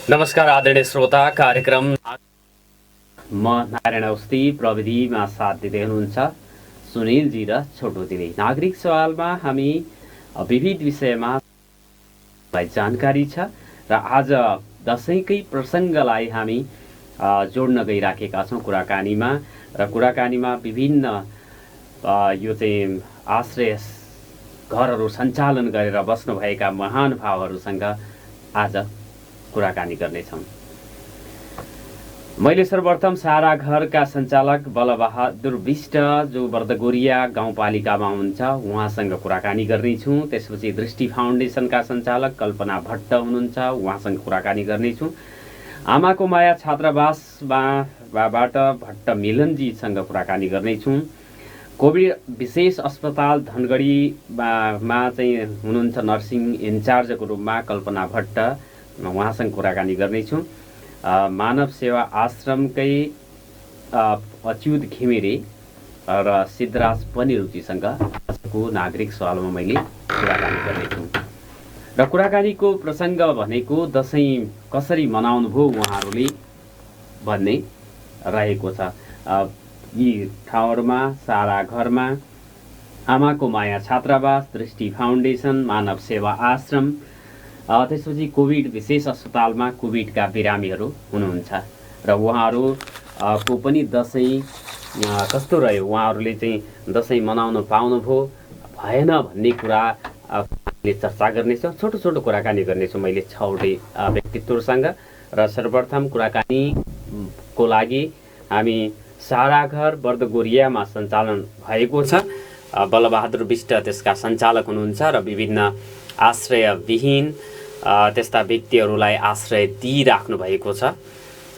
नमस्कार आदरणीय श्रोता, कार्यक्रम म नारायण अवस्थी, प्रविधिमा साथ दिँदै हुनुहुन्छ सुनिलजी र छोटोजीले। नागरिक सवालमा हामी विविध विषयमा जानकारी छ र आज दशैंकै प्रसङ्गलाई हामी जोड्न गइराखेका छौँ कुराकानीमा। र कुराकानीमा विभिन्न यो चाहिँ आश्रय घरहरू सञ्चालन गरेर बस्नुभएका महानुभावहरूसँग आज कुराकानी गर्नेछौँ। मैले सर्वप्रथम सारा घरका सञ्चालक बलबहादुर विष्ट जो बर्दगोरिया गाउँपालिकामा हुनुहुन्छ उहाँसँग कुराकानी गर्नेछु। त्यसपछि दृष्टि फाउन्डेसनका सञ्चालक कल्पना भट्ट हुनुहुन्छ, उहाँसँग कुराकानी गर्नेछु। आमाको माया छात्रावासबाट भट्ट मिलनजीसँग कुराकानी गर्नेछु। कोभिड विशेष अस्पताल धनगढीमा चाहिँ हुनुहुन्छ नर्सिङ इन्चार्जको रूपमा कल्पना भट्ट, उहाँसँग कुराकानी गर्नेछु। मानव सेवा आश्रमकै अच्युत घिमिरे र सिद्धराज पनिरुचिसँग आजको नागरिक सवालमा मैले कुराकानी गर्नेछु। र कुराकानीको प्रसङ्ग भनेको दसैँ कसरी मनाउनुभयो उहाँहरूले भन्ने रहेको छ। यी ठाउँहरूमा सारा घरमा, आमाको माया छात्रावास, दृष्टि फाउन्डेसन, मानव सेवा आश्रम, त्यसपछि कोभिड विशेष अस्पतालमा कोभिडका बिरामीहरू हुनुहुन्छ र उहाँहरूको पनि दसैँ कस्तो रह्यो, उहाँहरूले चाहिँ दसैँ मनाउन पाउनुभयो भएन भन्ने कुरा चर्चा गर्नेछौँ। छोटो छोटो कुराकानी गर्नेछु मैले 6वटै व्यक्तित्वहरूसँग। र सर्वप्रथम कुराकानीको लागि हामी सारा घर बर्दगोरियामा सञ्चालन भएको छ। बलबहादुर विष्ट त्यसका सञ्चालक हुनुहुन्छ र विभिन्न आश्रयविहीन त्यस्ता व्यक्तिहरूलाई आश्रय दिइराख्नु भएको छ।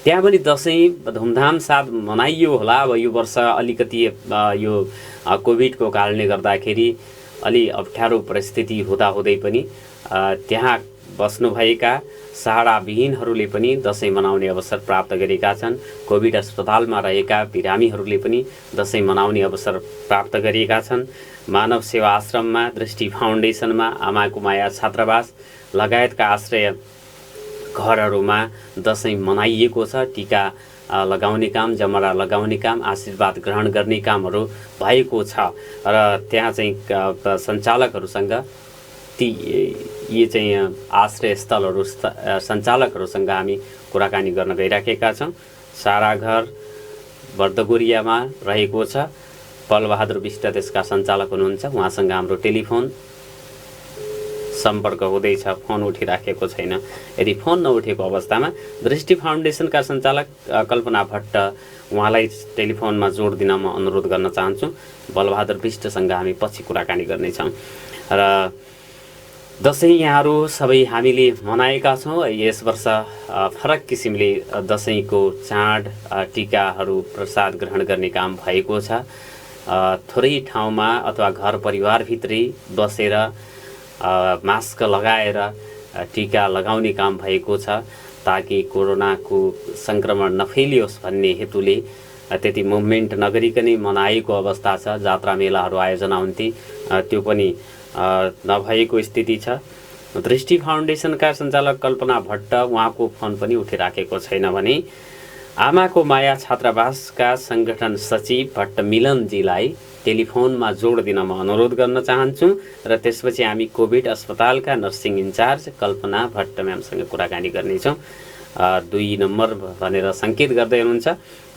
त्यहाँ पनि दसैँ धुमधाम साथ मनाइयो होला। अब यो वर्ष अलिकति यो कोभिडको कारणले गर्दाखेरि अलि अप्ठ्यारो परिस्थिति हुँदाहुँदै पनि त्यहाँ बस्नुभएका सहाराविहीनहरूले पनि दसैँ मनाउने अवसर प्राप्त गरेका छन्। कोभिड अस्पतालमा रहेका बिरामीहरूले पनि दसैँ मनाउने अवसर प्राप्त गरेका छन्। मानव सेवा आश्रममा, दृष्टि फाउन्डेसनमा, आमाको माया छात्रावास लगायतका आश्रय घरहरूमा दसैँ मनाइएको छ। टिका लगाउने काम, जमरा लगाउने काम, आशीर्वाद ग्रहण गर्ने कामहरू भएको छ। र त्यहाँ चाहिँ सञ्चालकहरूसँग यी चाहिँ आश्रय स्थलहरू सञ्चालकहरूसँग हामी कुराकानी गर्न गइराखेका छौँ। सारा घर बर्दगोरियामा रहेको छ। बलबहादुर विष्ट त्यसका सञ्चालक हुनुहुन्छ, उहाँसँग हाम्रो टेलिफोन सम्पर्क हुँदैछ, फोन उठिराखेको छैन। यदि फोन नउठेको अवस्थामा दृष्टि फाउन्डेसनका सञ्चालक कल्पना भट्ट, उहाँलाई टेलिफोनमा जोड दिन म अनुरोध गर्न चाहन्छु। बलबहादुर विष्टसँग हामी पछि कुराकानी गर्नेछौँ। र दसैँ यहाँहरू सबै हामीले मनाएका छौँ। यस वर्ष फरक किसिमले दसैँको चाड, टिकाहरू, प्रसाद ग्रहण गर्ने काम भएको छ। थोरै ठाउँमा अथवा घर परिवारभित्रै बसेर मास्क लगाएर टिका लगाउने काम भएको छ ताकि कोरोनाको सङ्क्रमण नफैलियोस् भन्ने हेतुले त्यति मुभमेन्ट नगरिकनै मनाएको अवस्था छ। जात्रा मेलाहरू आयोजना हुन्थे, त्यो पनि नभएको स्थिति छ। दृष्टि फाउन्डेसनका सञ्चालक कल्पना भट्ट, उहाँको फोन पनि उठिराखेको छैन भने आमाको माया छात्रावासका सङ्गठन सचिव भट्ट मिलनजीलाई टेलिफोनमा जोड दिन म अनुरोध गर्न चाहन्छु। र त्यसपछि हामी कोभिड अस्पतालका नर्सिङ इन्चार्ज कल्पना भट्ट म्यामसँग कुराकानी गर्नेछौँ। 2 नम्बर भनेर सङ्केत गर्दै हुनुहुन्छ।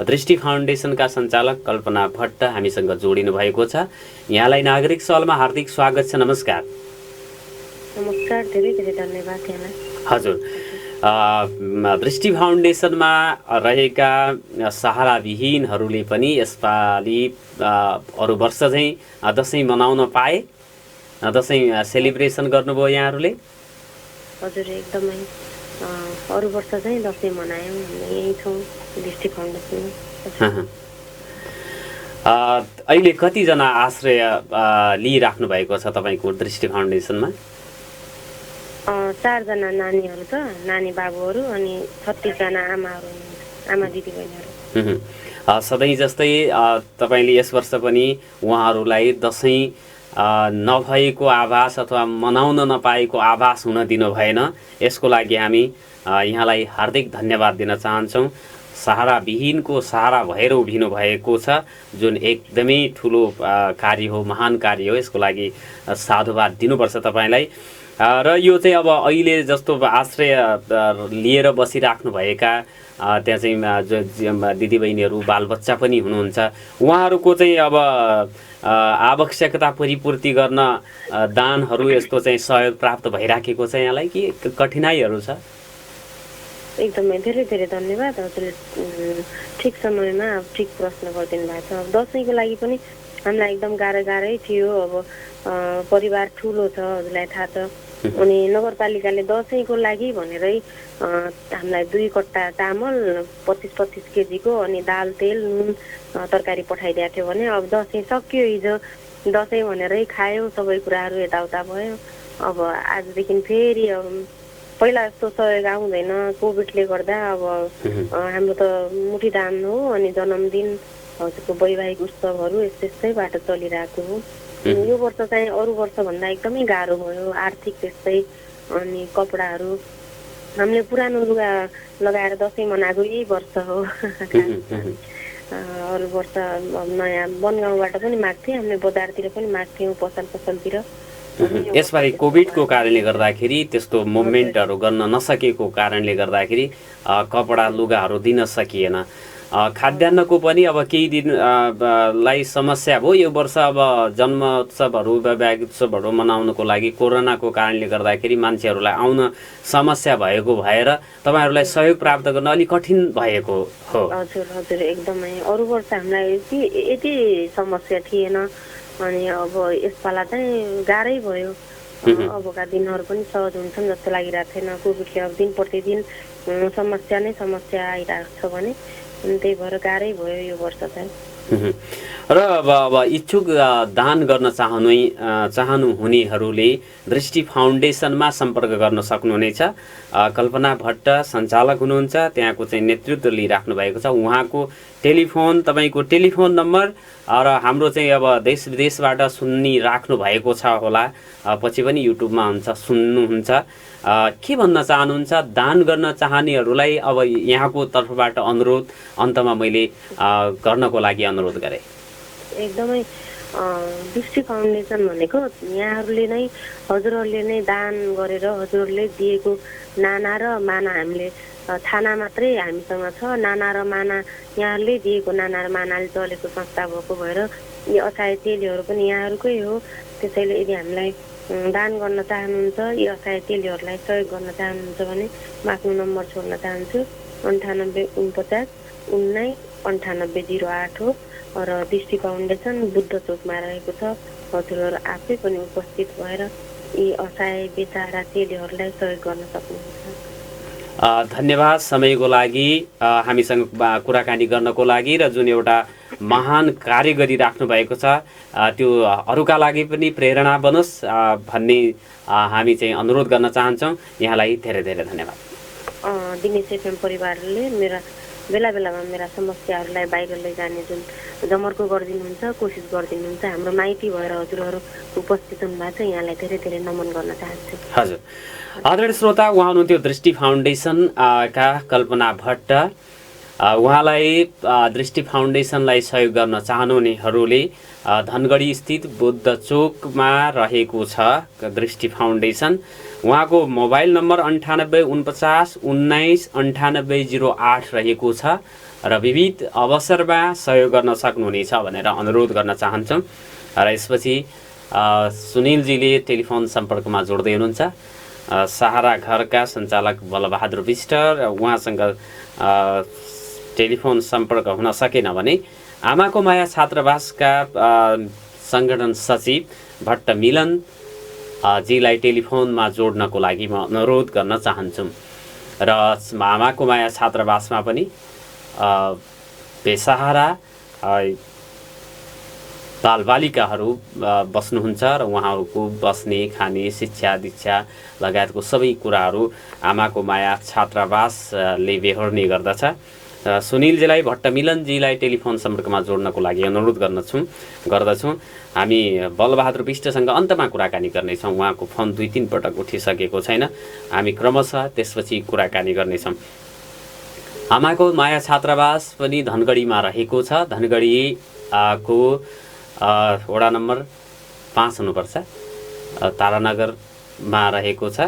दृष्टि फाउन्डेसनका सञ्चालक कल्पना भट्ट हामीसँग जोडिनु भएको छ। यहाँलाई नागरिक सवालमा हार्दिक स्वागत छ। नमस्कार। नमस्कार, धेरै धेरै धन्यवाद यहाँलाई। हजुर, दृष्टि फाउन्डेसनमा रहेका सहाराविहीनहरूले पनि यसपालि अरू वर्ष चाहिँ दसैँ मनाउन पाए, दसैँ सेलिब्रेसन गर्नुभयो यहाँहरूले? हजुर, एकदमै अरू वर्ष चाहिँ दसैँ मनायौँ, यहीँ छौँ दृष्टि फाउन्डेसनमा। अहिले कतिजना आश्रय लिइराख्नु भएको छ तपाईँको दृष्टि फाउन्डेसनमा? 4 जना नानीहरू छ, नानी बाबुहरू, अनि 36 जना आमाहरू, आमा दिदीबहिनीहरू। सधैँ जस्तै तपाईँले यस वर्ष पनि उहाँहरूलाई दसैँ नभएको आभास अथवा मनाउन नपाएको आभास हुन दिनु भएन। यसको लागि हामी यहाँलाई हार्दिक धन्यवाद दिन चाहन्छौँ। सहाराविहीनको सहारा भएर उभिनु भएको छ, जुन एकदमै ठुलो कार्य हो, महान कार्य हो। यसको लागि साधुवाद दिनुपर्छ तपाईँलाई। र यो चाहिँ अब अहिले जस्तो आश्रय लिएर बसिराख्नुभएका त्यहाँ चाहिँ दिदीबहिनीहरू बालबच्चा पनि हुनुहुन्छ, उहाँहरूको चाहिँ अब आवश्यकता परिपूर्ति गर्न दानहरू यस्तो चाहिँ सहयोग प्राप्त भइराखेको छ यहाँलाई कि कठिनाइहरू छ? एकदमै धेरै धेरै धन्यवाद हजुरले ठिक समयमा अब ठिक प्रश्न गरिदिनु भएको छ। अब दसैँको लागि पनि हामीलाई एकदम गाह्रै थियो। अब परिवार ठुलो छ, हजुरलाई थाहा छ। अनि नगरपालिकाले दसैँको लागि भनेरै हामीलाई 2 कट्टा चामल 25-25 केजीको अनि दाल तेल नुन तरकारी पठाइदिएको थियो भने अब दसैँ सकियो, हिजो दसैँ भनेरै खायौँ, सबै कुराहरू यताउता भयो। अब आजदेखि फेरि पहिला जस्तो सहयोग आउँदैन, कोभिडले गर्दा। अब हाम्रो त मुठीदान हो अनि जन्मदिन हजुरको वैवाहिक उत्सवहरू यस्तै बाटो चलिरहेको हो। यो वर्ष चाहिँ अरू वर्षभन्दा एकदमै गाह्रो भयो, आर्थिक त्यस्तै। अनि कपडाहरू हामीले पुरानो लुगा लगाएर दसैँ मनाएको यही वर्ष हो। अरू वर्ष नयाँ बनगाउँबाट पनि माग्थ्यौँ, हामीले बजारतिर पनि माग्थ्यौँ, पसलतिर। यसपालि कोभिडको कारणले गर्दाखेरि त्यस्तो मुभमेन्टहरू गर्न नसकेको कारणले गर्दाखेरि कपडा लुगाहरू दिन सकिएन। खाद्यान्नको पनि अब केही दिन लाई समस्या भयो यो वर्ष। अब जन्मोत्सवहरू वैवाहिक उत्सवहरू मनाउनको लागि कोरोनाको कारणले गर्दाखेरि मान्छेहरूलाई आउन समस्या भएको भएर तपाईँहरूलाई सहयोग प्राप्त गर्न अलिक कठिन भएको हो। हजुर एकदमै। अरू वर्ष हामीलाई यति समस्या थिएन। अनि अब यसपाला चाहिँ गाह्रै भयो। अबका दिनहरू पनि सहज हुन्छन् जस्तो लागिरहेको थिएन। कोभिडले अब दिन प्रतिदिन समस्या आइरहेको छ भने त्यही भएर गाह्रै भयो यो वर्ष चाहिँ। र अब इच्छुक दान गर्न चाहनुहुनेहरूले दृष्टि फाउन्डेसनमा सम्पर्क गर्न सक्नुहुनेछ। कल्पना भट्ट सञ्चालक हुनुहुन्छ, त्यहाँको चाहिँ नेतृत्व लिइराख्नु भएको छ। उहाँको टेलिफोन, तपाईँको टेलिफोन नम्बर र हाम्रो चाहिँ अब देश विदेशबाट सुनिराख्नु भएको छ होला, पछि पनि युट्युबमा हुन्छ, सुन्नुहुन्छ। के भन्न चाहनुहुन्छ दान गर्न चाहनेहरूलाई? अब यहाँको तर्फबाट अनुरोध अन्तमा मैले गर्नको लागि अनुरोध गरेँ। एकदमै दृष्टि फाउन्डेसन भनेको यहाँहरूले नै, हजुरहरूले नै दान गरेर हजुरहरूले दिएको नाना र माना हामीले थाना मात्रै हामीसँग छ। नाना र माना यहाँहरूले दिएको नाना र मानाले चलेको संस्था भएको भएर यी असहाय चेलीहरू पनि यहाँहरूकै हो। त्यसैले यदि हामीलाई दान गर्न चाहनुहुन्छ, यी असहाय चेलीहरूलाई सहयोग गर्न चाहनुहुन्छ भने म आफ्नो नम्बर छोड्न चाहन्छु। 9849 199808 हो र दृष्टि फाउन्डेसन बुद्ध चोकमा रहेको छ। हजुरहरू आफै पनि उपस्थित भएर यी असहाय बेचारा चेलीहरूलाई सहयोग गर्न सक्नुहुन्छ। धन्यवाद समयको लागि, हामीसँग कुराकानी गर्नको लागि, र जुन एउटा महान कार्य गरिराख्नु भएको छ त्यो अरूका लागि पनि प्रेरणा बनोस् भन्ने हामी चाहिँ अनुरोध गर्न चाहन्छौँ। यहाँलाई धेरै धेरै धन्यवाद। दिनेश एफएम परिवारले बेला बेलामा मेरा समस्याहरूलाई बाहिर लैजाने जुन जमर्को गरिदिनुहुन्छ, कोसिस गरिदिनुहुन्छ, हाम्रो माइती भएर हजुरहरू उपस्थित हुनुभएको छ, यहाँलाई धेरै धेरै नमन गर्न चाहन्छु। हजुर आदरणीय श्रोता, उहाँ हुनुहुन्थ्यो दृष्टि फाउन्डेसन का कल्पना भट्ट। उहाँलाई दृष्टि फाउन्डेसनलाई सहयोग गर्न चाहनुहुनेहरूले धनगढी स्थित बुद्ध चोकमा रहेको छ दृष्टि फाउन्डेसन। उहाँको मोबाइल नम्बर 9849 19 9808 रहेको छ र विविध अवसरमा सहयोग गर्न सक्नुहुनेछ भनेर अनुरोध गर्न चाहन्छौँ। र यसपछि सुनिलजीले टेलिफोन सम्पर्कमा जोड्दै हुनुहुन्छ। सहारा घरका सञ्चालक बलबहादुर विष्ट, उहाँसँग टेलिफोन सम्पर्क हुन सकेन भने आमाको माया छात्रावासका सङ्गठन सचिव भट्ट मिलन जीलाई टेलिफोनमा जोड्नको लागि म अनुरोध गर्न चाहन्छु। र आमाको माया छात्रावासमा पनि बेसहारा बालबालिकाहरू बस्नुहुन्छ र उहाँहरूको बस्ने, खाने, शिक्षा दीक्षा लगायतको सबै कुराहरू आमाको माया छात्रावासले बेहोर्ने गर्दछ। सुनिलजीलाई भट्ट मिलनजीलाई टेलिफोन सम्पर्कमा जोड्नको लागि अनुरोध गर्दछौँ। हामी बलबहादुर विष्टसँग अन्तमा कुराकानी गर्नेछौँ। उहाँको फोन 2-3 पटक उठिसकेको छैन। हामी क्रमशः त्यसपछि कुराकानी गर्नेछौँ। आमाको माया छात्रावास पनि धनगढीमा रहेको छ। धनगढीको वडा नम्बर 5 हुनुपर्छ, तारानगरमा रहेको छ।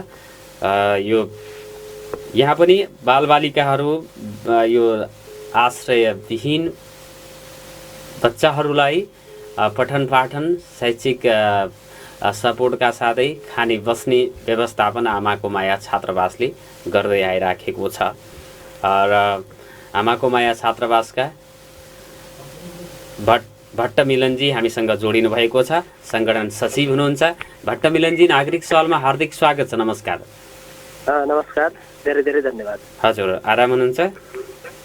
यहाँ पनि बालबालिकाहरू यो आश्रयविहीन बच्चाहरूलाई पठन पाठन शैक्षिक सपोर्टका साथै खाने बस्ने व्यवस्थापन आमाको माया छात्रावासले गर्दै आइराखेको छ। र आमाको माया छात्रावासका भट्ट मिलनजी हामीसँग जोडिनु भएको छ, सङ्गठन सचिव हुनुहुन्छ। भट्ट मिलनजी, नागरिक सवालमा हार्दिक स्वागत छ। नमस्कार। नमस्कार, धेरै धेरै धन्यवाद। हजुर, आराम हुनुहुन्छ?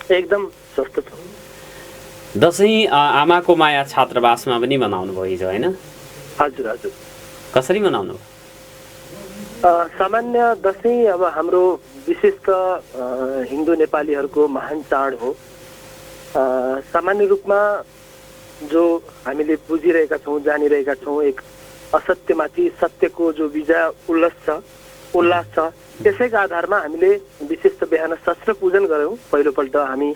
एकदम स्वस्थ छु। दसैँ आमाको माया छात्रावासमा पनि मनाउनु भयो हिजो, होइन? हजुर हजुर। कसरी मनाउनु? सामान्य दसैँ अब हाम्रो विशेष त हिन्दू नेपालीहरूको महान चाड हो। सामान्य रूपमा जो हामीले बुझिरहेका छौँ, जानिरहेका छौँ, एक असत्यमाथि सत्यको जो विजय उल्लास छ, त्यसैको आधारमा हामीले विशेष त बिहान शस्त्र पूजन गऱ्यौँ। पहिलोपल्ट हामी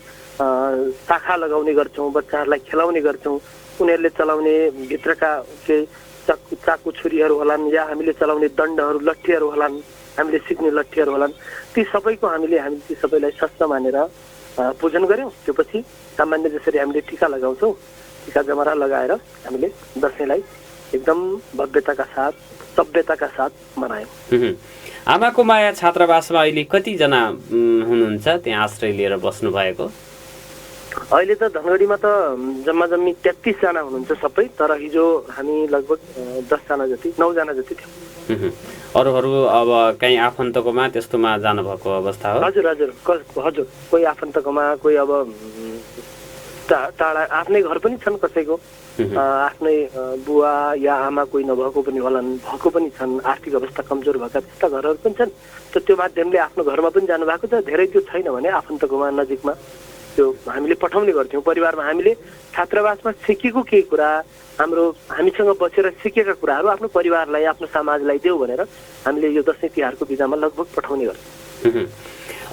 शाखा लगाउने गर्छौँ, बच्चाहरूलाई खेलाउने गर्छौँ। उनीहरूले चलाउने भित्रका केही चाकु छुरीहरू होलान्, या हामीले चलाउने दण्डहरू, लट्ठीहरू होलान्, हामीले सिक्ने लट्ठीहरू होलान्, ती हामीले ती सबैलाई शस्त्र मानेर पूजन गऱ्यौँ। त्यो पछि सामान्य जसरी हामीले टिका लगाउँछौँ, टिका जमरा लगाएर हामीले दसैँलाई एकदम भव्यताका साथ, सभ्यताका साथ मनायौँ। आमाको माया छात्रावासमा अहिले कतिजना हुनुहुन्छ त्यहाँ आश्रय लिएर बस्नु भएको? अहिले त धनगढीमा त जम्मा जम्मी 33 जना हुनुहुन्छ सबै, तर हिजो हामी लगभग 9 जना जति थियौँ। अरूहरू अब कहीँ आफन्तकोमा त्यस्तोमा जानुभएको अवस्था हो? हजुर हजुर हजुर, कोही आफन्तकोमा, कोही अब टाढा आफ्नै घर पनि छन्, कसैको आफ्नै बुवा या आमा कोही नभएको पनि होलान्, भएको पनि छन्, आर्थिक अवस्था कमजोर भएका त्यस्ता घरहरू पनि छन्। त त्यो माध्यमले आफ्नो घरमा पनि जानुभएको छ। धेरै त्यो छैन भने आफन्तकोमा नजिकमा त्यो हामीले पठाउने गर्थ्यौँ। परिवारमा हामीले छात्रावासमा सिकेको केही कुरा, हामीसँग बसेर सिकेका कुराहरू आफ्नो परिवारलाई, आफ्नो समाजलाई देऊ भनेर हामीले यो दसैँ तिहारको बिदामा लगभग पठाउने गर्थ्यौँ।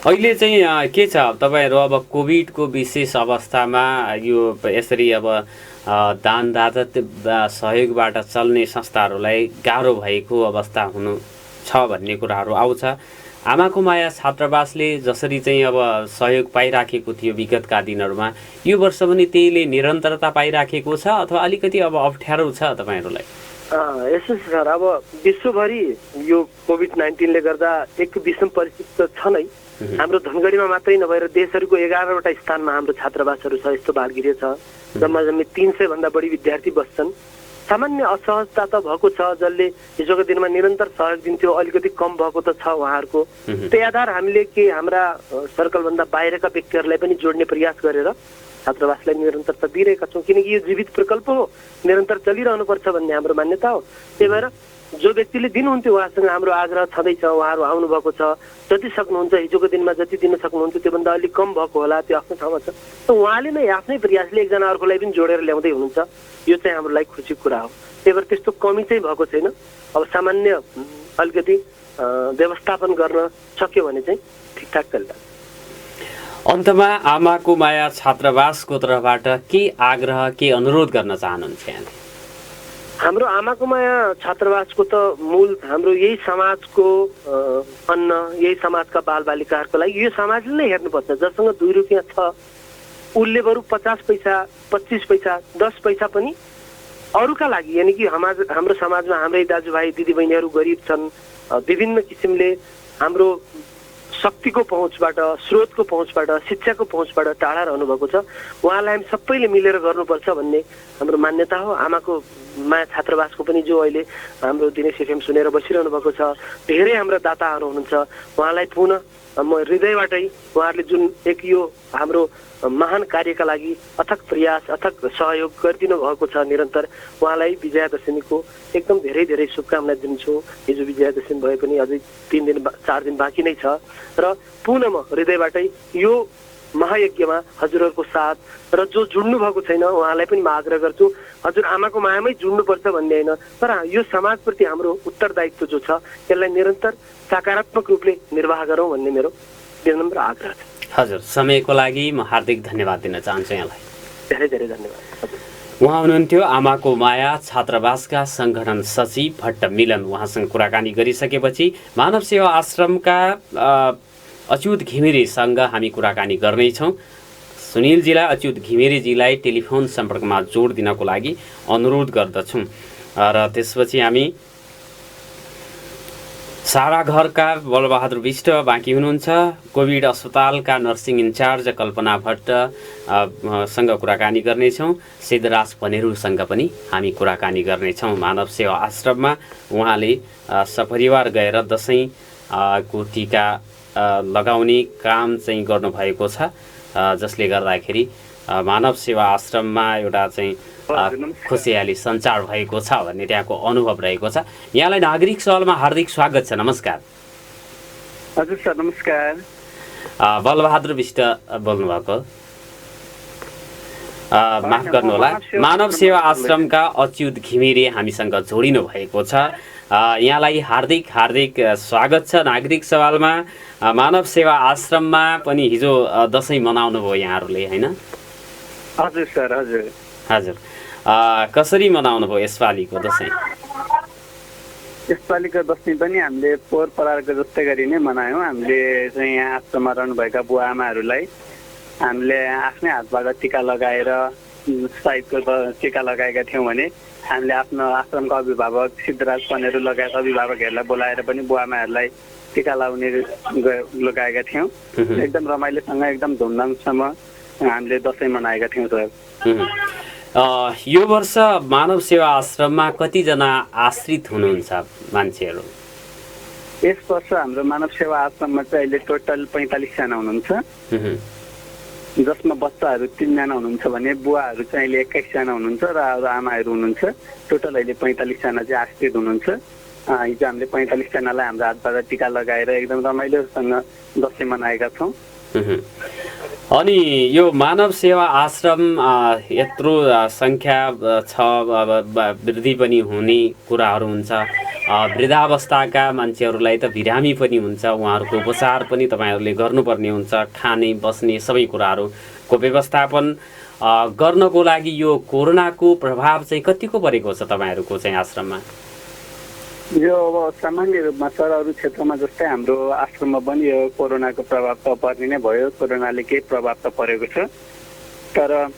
अहिले चाहिँ के छ तपाईँहरू अब कोभिडको विशेष अवस्थामा यो यसरी अब दानदाता सहयोगबाट चल्ने संस्थाहरूलाई गाह्रो भएको अवस्था हुनु छ भन्ने कुराहरू आउँछ। आमाको माया छात्रावासले जसरी चाहिँ अब सहयोग पाइराखेको थियो विगतका दिनहरूमा, यो वर्ष पनि त्यहीले निरन्तरता पाइराखेको छ अथवा अलिकति अब अप्ठ्यारो छ तपाईँहरूलाई? यसो सर, अब विश्वभरि यो कोभिड-19ले गर्दा एक विषम परिस्थिति त छ नै। हाम्रो धनगढीमा मात्रै नभएर देशहरूको 11वटा स्थानमा हाम्रो छात्रावासहरू छ। यस्तो बालगृह छ, जम्मा जम्मी 300 भन्दा बढी विद्यार्थी बस्छन्। सामान्य असहजता त भएको छ, जसले हिजोको दिनमा निरन्तर सहयोग दिन्थ्यो, अलिकति कम भएको त छ उहाँहरूको। त्यही आधार हामीले के हाम्रा सर्कलभन्दा बाहिरका व्यक्तिहरूलाई पनि जोड्ने प्रयास गरेर छात्रावासलाई निरन्तरता दिइरहेका छौँ, किनकि यो जीवित प्रकल्प हो, निरन्तर चलिरहनुपर्छ भन्ने हाम्रो मान्यता हो। त्यही भएर जो व्यक्तिले दिनुहुन्थ्यो उहाँसँग हाम्रो आग्रह छँदैछ। उहाँहरू आउनुभएको छ, जति सक्नुहुन्छ हिजोको दिनमा जति दिन सक्नुहुन्थ्यो त्योभन्दा अलिक कम भएको होला, त्यो आफ्नो ठाउँमा छ। त उहाँले नै आफ्नै प्रयासले एकजना अर्कोलाई पनि जोडेर ल्याउँदै हुनुहुन्छ। यो चाहिँ हाम्रो लागि खुसीको कुरा हो। त्यही भएर त्यस्तो कमी चाहिँ भएको छैन। अब सामान्य अलिकति व्यवस्थापन गर्न सक्यो भने चाहिँ ठिकठाक चल्छ। अन्तमा आमाको माया छात्रावासको तर्फबाट के आग्रह, के अनुरोध गर्न चाहनुहुन्छ यहाँले? हाम्रो आमाको माया छात्रावासको त मूल हाम्रो यही समाजको अन्न, यही समाजका बालबालिकाहरूको लागि यो समाजले नै हेर्नुपर्छ। जससँग 2 रुपियाँ छ उसले बरु 50 पैसा, 25 पैसा, 10 पैसा पनि अरूका लागि, यानि कि हाम्रो समाजमा हाम्रै दाजुभाइ दिदीबहिनीहरू गरिब छन्, विभिन्न किसिमले हाम्रो शक्तिको पहुँचबाट, स्रोतको पहुँचबाट, शिक्षाको पहुँचबाट टाढा रहनुभएको छ। उहाँलाई हामी सबैले मिलेर गर्नुपर्छ भन्ने हाम्रो मान्यता हो। आमाको माया छात्रावासको पनि जो अहिले हाम्रो दिनेश एफएम सुनेर बसिरहनु भएको छ, धेरै हाम्रा दाताहरू हुनुहुन्छ, उहाँलाई पुनः म हृदयबाटै उहाँहरूले जुन एक यो हाम्रो महान कार्यका लागि अथक प्रयास, अथक सहयोग गरिदिनु भएको छ निरन्तर, उहाँलाई विजयादशमीको एकदम धेरै धेरै शुभकामना दिन्छु। हिजो विजयादशमी भए पनि अझै 3 दिन 4 दिन बाँकी नै छ र पुनः म हृदयबाटै यो महायज्ञमा हजुरहरूको साथ र जो जुड्नु भएको छैन उहाँलाई पनि म आग्रह गर्छु हजुर आमाको मायामै जुड्नुपर्छ भन्ने होइन, तर यो समाजप्रति हाम्रो उत्तरदायित्व जो छ त्यसलाई निरन्तर सकारात्मक रूपले निर्वाह गरौँ भन्ने मेरो विनम्र आग्रह छ। हजुर, समयको लागि म हार्दिक धन्यवाद दिन चाहन्छु यहाँलाई। धेरै धेरै धन्यवाद हजुर। उहाँ हुनुहुन्थ्यो आमाको माया छात्रावासका सङ्गठन सचिव भट्ट मिलन। उहाँसँग कुराकानी गरिसकेपछि मानव सेवा आश्रमका अच्युत घिमिरेसँग हामी कुराकानी गर्नेछौँ। सुनिलजीलाई, अच्युत घिमिरेजीलाई टेलिफोन सम्पर्कमा जोड दिनको लागि अनुरोध गर्दछौँ र त्यसपछि हामी सारा घरका बलबहादुर विष्ट बाँकी हुनुहुन्छ। कोभिड अस्पतालका नर्सिङ इन्चार्ज कल्पना भट्टसँग कुराकानी गर्नेछौँ। सिद्धराज पनेरूसँग पनि हामी कुराकानी गर्नेछौँ। मानव सेवा आश्रममा उहाँले सपरिवार गएर दसैँको टिका लगाउने काम चाहिँ गर्नुभएको छ, जसले गर्दाखेरि मानव सेवा आश्रममा एउटा चाहिँ खुसियाली सञ्चार भएको छ भन्ने त्यहाँको अनुभव रहेको छ। यहाँलाई नागरिक सवालमा हार्दिक स्वागत छ। नमस्कार। हजुर सर नमस्कार। बलबहादुर विष्ट बोल्नुभएको, माफ गर्नुहोला। मानव सेवा आश्रमका अच्युत घिमिरे हामीसँग जोडिनु भएको छ। यहाँलाई हार्दिक हार्दिक स्वागत छ नागरिक सवालमा। मानव सेवा आश्रममा पनि हिजो दसैँ मनाउनु भयो यहाँहरूले, होइन? हजुर सर। हजुर हजुर, कसरी मनाउनु भयो यसपालिको दसैँ? यसपालिको दसैँ पनि हामीले पोहोर परारको जस्तै गरी नै मनायौँ। हामीले चाहिँ यहाँ आश्रममा रहनुभएका बुवा आमाहरूलाई हामीले आफ्नै हातबाट टिका लगाएर साइडको टिका लगाएका थियौँ भने हामीले आफ्नो आश्रमका अभिभावक सिद्धराज पनेरू लगायत अभिभावकहरूलाई बोलाएर पनि बुवा आमाहरूलाई टिका लगाउने लगाएका थियौँ। एकदम रमाइलोसँग एकदम धुमधामसम्म हामीले दसैँ मनाएका थियौँ सर। यो वर्ष मानव सेवा आश्रममा कतिजना आश्रित हुनुहुन्छ मान्छेहरू? यस वर्ष हाम्रो मानव सेवा आश्रममा चाहिँ अहिले टोटल 45 जना हुनुहुन्छ, जसमा बच्चाहरू 3 जना हुनुहुन्छ भने बुवाहरू चाहिँ अहिले 21 जना हुनुहुन्छ र अरू आमाहरू हुनुहुन्छ। टोटल अहिले 45 जना चाहिँ आश्रित हुनुहुन्छ। हिजो हामीले 45 जनालाई हाम्रो हातबाट टिका लगाएर एकदम रमाइलोसँग दसैँ मनाएका छौँ। अनि यो मानव सेवा आश्रम यत्रो सङ्ख्या छ, वृद्धि पनि हुने कुराहरू हुन्छ। वृद्धावस्थाका मान्छेहरूलाई त बिरामी पनि हुन्छ, उहाँहरूको उपचार पनि तपाईँहरूले गर्नुपर्ने हुन्छ। खाने बस्ने सबै कुराहरूको व्यवस्थापन गर्नको लागि यो कोरोनाको प्रभाव चाहिँ कतिको परेको छ तपाईँहरूको चाहिँ आश्रममा? यो अब सामान्य रूपमा सर अरू क्षेत्रमा जस्तै हाम्रो आश्रममा पनि यो कोरोनाको प्रभाव त पर्ने नै भयो। कोरोनाले केही प्रभाव त परेको छ, तर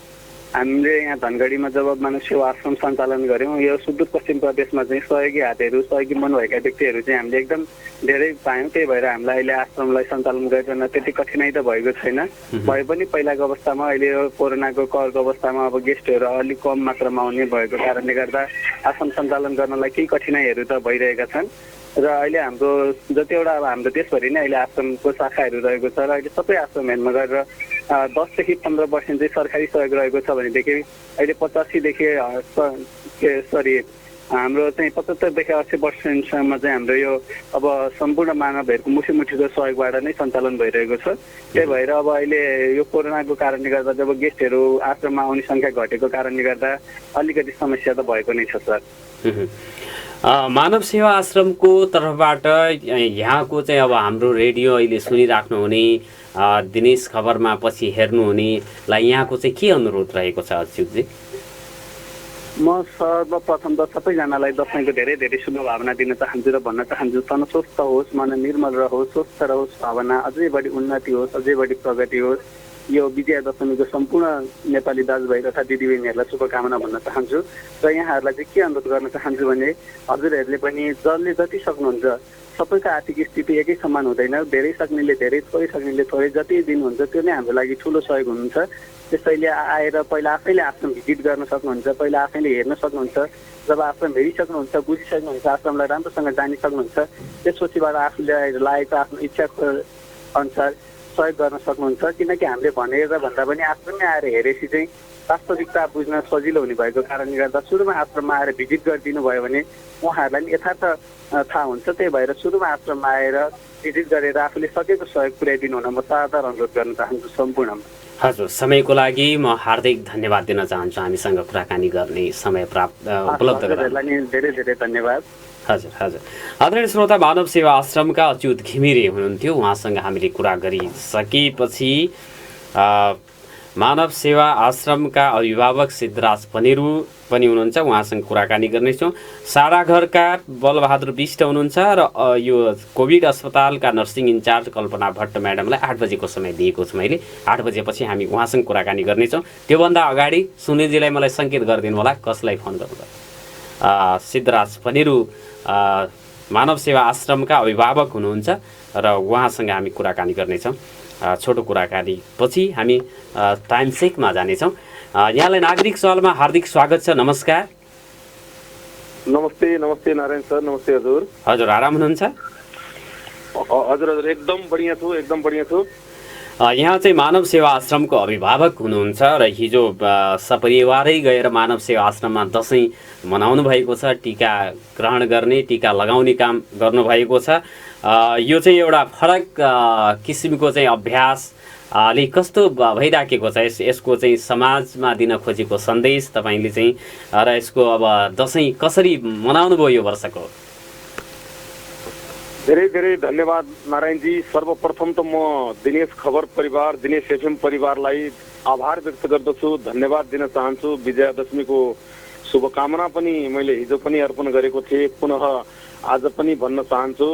हामीले यहाँ धनगढीमा जब मानव सेवा आश्रम सञ्चालन गऱ्यौँ, यो सुदूरपश्चिम प्रदेशमा चाहिँ सहयोगी हातहरू, सहयोगी मन भएका व्यक्तिहरू चाहिँ हामीले एकदम धेरै पायौँ। त्यही भएर हामीलाई अहिले आश्रमलाई सञ्चालन गर्न त्यति कठिनाइ त भएको छैन। भए पनि पहिलाको अवस्थामा अहिले यो कोरोनाको कहरको अवस्थामा अब गेस्टहरू अलिक कम मात्रामा आउने भएको कारणले गर्दा आश्रम सञ्चालन गर्नलाई केही कठिनाइहरू त भइरहेका छन्। र अहिले हाम्रो जतिवटा अब हाम्रो देशभरि नै अहिले आश्रमको शाखाहरू रहेको छ र अहिले सबै आश्रमहरूमा गरेर 10 देखि 15% चाहिँ सरकारी सहयोग रहेको छ भनेदेखि अहिले 85देखि हाम्रो चाहिँ 75देखि 80% चाहिँ हाम्रो यो अब सम्पूर्ण मानवहरूको मुठीको सहयोगबाट नै सञ्चालन भइरहेको छ। त्यही भएर अब अहिले यो कोरोनाको कारणले गर्दा जब गेस्टहरू आश्रममा आउने सङ्ख्या घटेको कारणले गर्दा अलिकति समस्या त भएको नै छ सर। मानव सेवा आश्रमको तर्फबाट यहाँको चाहिँ अब हाम्रो रेडियो अहिले सुनिराख्नुहुने, दिनेश खबरमा पछि हेर्नुहुनेलाई यहाँको चाहिँ के अनुरोध रहेको छ अच्युतजी? म सर्वप्रथम त सबैजनालाई दसैँको धेरै धेरै शुभभावना दिन चाहन्छु र भन्न चाहन्छु तन स्वस्थ होस्, मन निर्मल रहोस्, स्वस्थ रहोस्, भावना अझै बढी उन्नति होस्, अझै बढी प्रगति होस्। यो विजया दशमीको सम्पूर्ण नेपाली दाजुभाइ तथा दिदीबहिनीहरूलाई शुभकामना भन्न चाहन्छु र यहाँहरूलाई चाहिँ के अनुरोध गर्न चाहन्छु भने हजुरहरूले पनि जसले जति सक्नुहुन्छ, सबैको आर्थिक स्थिति एकै समान हुँदैन। धेरै सक्नेले धेरै, थोरै सक्नेले थोरै, जति दिनुहुन्छ त्यो नै हाम्रो लागि ठुलो सहयोग हुनुहुन्छ। त्यसैले आएर पहिला आफैले आश्रम भिजिट गर्न सक्नुहुन्छ, पहिला आफैले हेर्न सक्नुहुन्छ। जब आश्रम हेरिसक्नुहुन्छ, बुझिसक्नुहुन्छ, आश्रमलाई राम्रोसँग जानिसक्नुहुन्छ, त्यसपछिबाट आफूले लागेको आफ्नो इच्छाको अनुसार सहयोग गर्न सक्नुहुन्छ। किनकि हामीले भनेर भन्दा पनि आश्रममै आएर हेरेपछि चाहिँ वास्तविकता बुझ्न सजिलो हुने भएको कारणले गर्दा सुरुमा आश्रममा आएर भिजिट गरिदिनु भयो भने उहाँहरूलाई पनि यथार्थ थाहा हुन्छ। त्यही भएर सुरुमा आश्रममा आएर भिजिट गरेर आफूले सकेको सहयोग पुर्याइदिनु हुन म सादर अनुरोध गर्न चाहन्छु सम्पूर्णमा। हजुर, समयको लागि म हार्दिक धन्यवाद दिन चाहन्छु हामीसँग कुराकानी गर्ने समय उपलब्ध गराउनलाई। धेरै धेरै धन्यवाद। हजुर हजुर। आदरणीय श्रोता, मानव सेवा आश्रमका अच्युत घिमिरे हुनुहुन्थ्यो। उहाँसँग हामीले कुरा गरिसकेपछि मानव सेवा आश्रमका अभिभावक सिद्धराज पनेरू पनि हुनुहुन्छ, उहाँसँग कुराकानी गर्नेछौँ। साराघरका बलबहादुर विष्ट हुनुहुन्छ र यो कोभिड अस्पतालका नर्सिङ इन्चार्ज कल्पना भट्ट म्याडमलाई 8 बजेको समय दिएको छु मैले। 8 बजेपछि हामी उहाँसँग कुराकानी गर्नेछौँ। त्योभन्दा अगाडि सुनिलजीलाई मलाई सङ्केत गरिदिनु होला कसलाई फोन गर्नुभयो। सिद्धराज पनेरू मानव सेवा आश्रमका अभिभावक हुनुहुन्छ र उहाँसँग हामी कुराकानी गर्नेछौँ। छोटो कुराकानी पछि हामी टाइम चेकमा जानेछौँ। यहाँलाई नागरिक सवालमा हार्दिक स्वागत छ। नमस्कार। नमस्ते। नमस्ते नारायण सर। नमस्ते हजुर। हजुर, आराम हुनुहुन्छ? हजुर हजुर, एकदम बढिया छु, एकदम बढिया छु। यहाँ चाहिँ मानव सेवा आश्रमको अभिभावक हुनुहुन्छ र हिजो सपरिवारै गएर मानव सेवा आश्रममा दसैँ मनाउनु भएको छ। टिका ग्रहण गर्ने, टिका लगाउने काम गर्नुभएको छ। यो चाहिँ एउटा फरक किसिमको चाहिँ अभ्यासले कस्तो भइराखेको छ, यसको चाहिँ समाजमा दिन खोजेको सन्देश तपाईँले चाहिँ र यसको अब दसैँ कसरी मनाउनु भयो यो वर्षको? धेरै धेरै धन्यवाद नारायणजी। सर्वप्रथम त म दिनेश खबर परिवार, दिनेश एफएम परिवारलाई आभार व्यक्त गर्दछु, धन्यवाद दिन चाहन्छु। विजयादशमीको शुभकामना पनि मैले हिजो पनि अर्पण गरेको थिएँ, पुनः आज पनि भन्न चाहन्छु।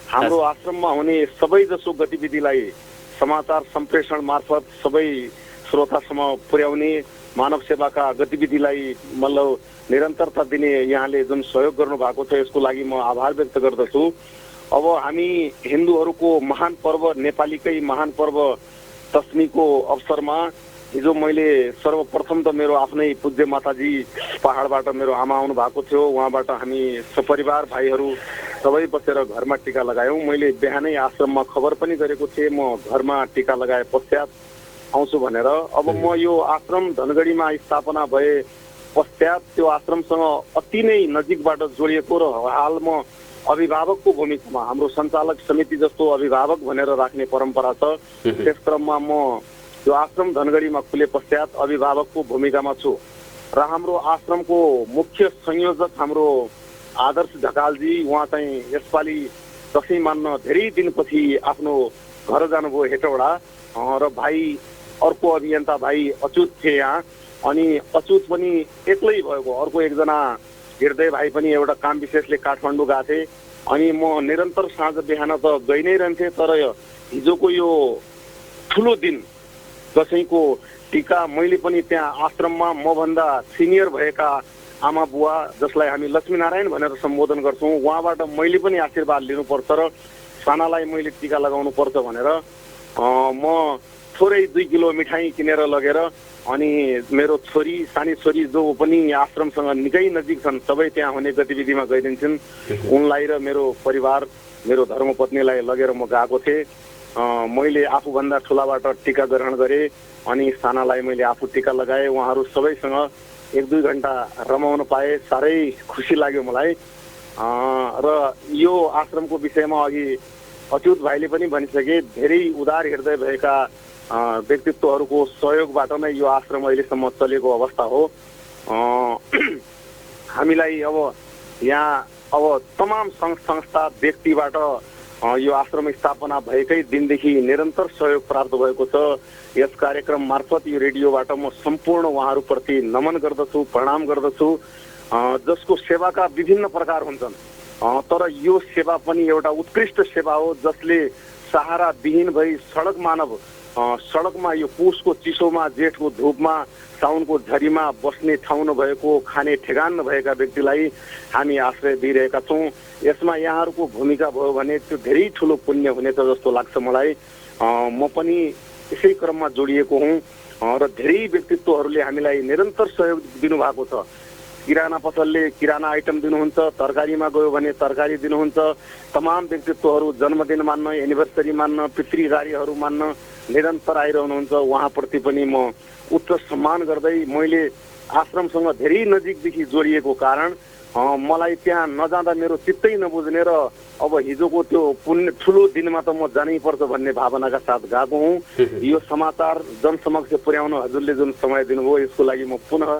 हाम्रो आश्रममा हुने सबैजसो गतिविधिलाई समाचार सम्प्रेषण मार्फत सबै श्रोतासम्म पुर्याउने, मानव सेवाका गतिविधिलाई मतलब निरन्तरता दिने यहाँले जुन सहयोग गर्नु भएको छ यसको लागि म आभार व्यक्त गर्दछु। अब हामी हिन्दूहरूको महान पर्व, नेपालीकै महान पर्व दशमीको अवसरमा हिजो मैले सर्वप्रथम त मेरो आफ्नै पूज्य माताजी पहाडबाट मेरो आमा आउनु भएको थियो। उहाँबाट हामी सपरिवार भाइहरू सबै बसेर घरमा टिका लगायौँ। मैले बिहानै आश्रममा खबर पनि गरेको थिएँ म घरमा टिका लगाए पश्चात आउँछु भनेर। अब म यो आश्रम धनगढीमा स्थापना भए पश्चात त्यो आश्रमसँग अति नै नजिकबाट जोडिएको र हाल म अभिभावकको भूमिकामा, हाम्रो सञ्चालक समिति जस्तो अभिभावक भनेर राख्ने परम्परा छ, त्यस क्रममा म यो आश्रम धनगढीमा खुले पश्चात अभिभावकको भूमिकामा छु। र हाम्रो आश्रमको मुख्य संयोजक हाम्रो आदर्श ढकालजी, उहाँ चाहिँ यसपालि दसैँ मान्न धेरै दिनपछि आफ्नो घर जानुभयो हेटौडा, र भाइ अर्को अभियन्ता भाइ अच्युत थिए यहाँ। अनि अच्युत पनि एक्लै भएको, अर्को एकजना हृदय भाइ पनि एउटा काम विशेषले काठमाडौँ गएको थिए। अनि म निरन्तर साँझ बिहान त गइ नै रहन्थेँ, तर हिजोको यो ठुलो दिन दसैँको टिका मैले पनि त्यहाँ आश्रममा मभन्दा सिनियर भएका आमा बुवा जसलाई हामी लक्ष्मीनारायण भनेर सम्बोधन गर्छौँ, उहाँबाट मैले पनि आशीर्वाद लिनुपर्छ र सानालाई मैले टिका लगाउनु पर्छ भनेर म थोरै 2 किलो मिठाई किनेर लगेर अनि मेरो छोरी, सानी छोरी जो पनि आश्रमसँग निकै नजिक छन्, सबै त्यहाँ हुने गतिविधिमा गइदिन्छन्, उनलाई र मेरो परिवार, मेरो धर्मपत्नीलाई लगेर म गएको थिएँ। मैले आफूभन्दा ठुलाबाट टिका ग्रहण गरेँ अनि सानालाई मैले आफू टिका लगाएँ। उहाँहरू सबैसँग 1-2 घन्टा रमाउन पाएँ, साह्रै खुसी लाग्यो मलाई। र यो आश्रमको विषयमा अघि अच्युत भाइले पनि भनिसके, धेरै उदार हृदय भएका व्यक्तित्वहरूको सहयोगबाट नै यो आश्रम अहिलेसम्म चलेको अवस्था हो। हामीलाई अब यहाँ अब तमाम सङ्घ संस्था व्यक्तिबाट यो आश्रम स्थापना भएकै दिनदेखि निरन्तर सहयोग प्राप्त भएको छ। यस कार्यक्रम मार्फत यो रेडियोबाट म सम्पूर्ण उहाँहरूप्रति नमन गर्दछु, प्रणाम गर्दछु। जसको सेवाका विभिन्न प्रकार हुन्छन्, तर यो सेवा पनि एउटा उत्कृष्ट सेवा हो जसले सहारा विहीन भई सडक मानव सडकमा यो पुसको चिसोमा, जेठको धुपमा, साउनको झरीमा बस्ने ठाउँ नभएको, खाने ठेगान नभएका व्यक्तिलाई हामी आश्रय दिइरहेका छौँ। यसमा यहाँहरूको भूमिका भयो भने त्यो धेरै ठुलो पुण्य हुनेछ जस्तो लाग्छ मलाई। म पनि यसै क्रममा जोडिएको हुँ र धेरै व्यक्तित्वहरूले हामीलाई निरन्तर सहयोग दिनुभएको छ। किराना पसलले किराना आइटम दिनुहुन्छ, तरकारीमा गयो भने तरकारी दिनुहुन्छ। तमाम व्यक्तित्वहरू जन्मदिन मान्न, एनिभर्सरी मान्न, पितृ कार्यहरू मान्न निरन्तर आइरहनुहुन्छ। उहाँप्रति पनि म उच्च सम्मान गर्दै मैले आश्रमसँग धेरै नजिकदेखि जोडिएको कारण मलाई त्यहाँ नजाँदा मेरो चित्तै नबुझ्ने र अब हिजोको त्यो पुण्य ठुलो दिनमा त म जानै पर्छ भन्ने भावनाका साथ गएको हुँ। यो समाचार जनसमक्ष पुर्याउन हजुरले जुन समय दिनुभयो यसको लागि म पुनः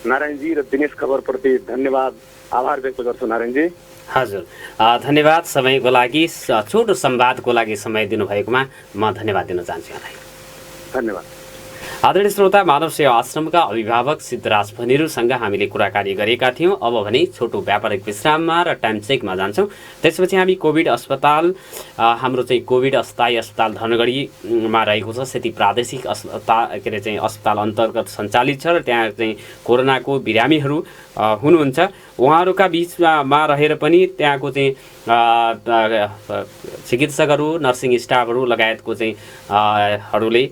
नारायणजी र दिनेश खबरप्रति धन्यवाद आभार व्यक्त गर्छु। नारायणजी हजुर धन्यवाद समयको लागि, छोटो संवादको लागि समय दिनुभएकोमा म धन्यवाद दिन चाहन्छु यहाँलाई। धन्यवाद। आदरणीय श्रोता, मानव सेवा आश्रमका अभिभावक सिद्धराज भनिरुसँग हामीले कुराकानी गरेका थियौँ। अब भने छोटो व्यापारिक विश्राममा र टाइम चेकमा जान्छौँ। त्यसपछि हामी कोभिड अस्पताल, हाम्रो चाहिँ कोभिड अस्थायी अस्पताल धनगढीमा रहेको छ, सेती प्रादेशिक अस्पताल अस्पताल अन्तर्गत सञ्चालित छ र त्यहाँ चाहिँ कोरोनाको बिरामीहरू हुनुहुन्छ। उहाँहरूका बिचमा रहेर पनि त्यहाँको चाहिँ चिकित्सकहरू, नर्सिङ स्टाफहरू लगायतको चाहिँ हरूले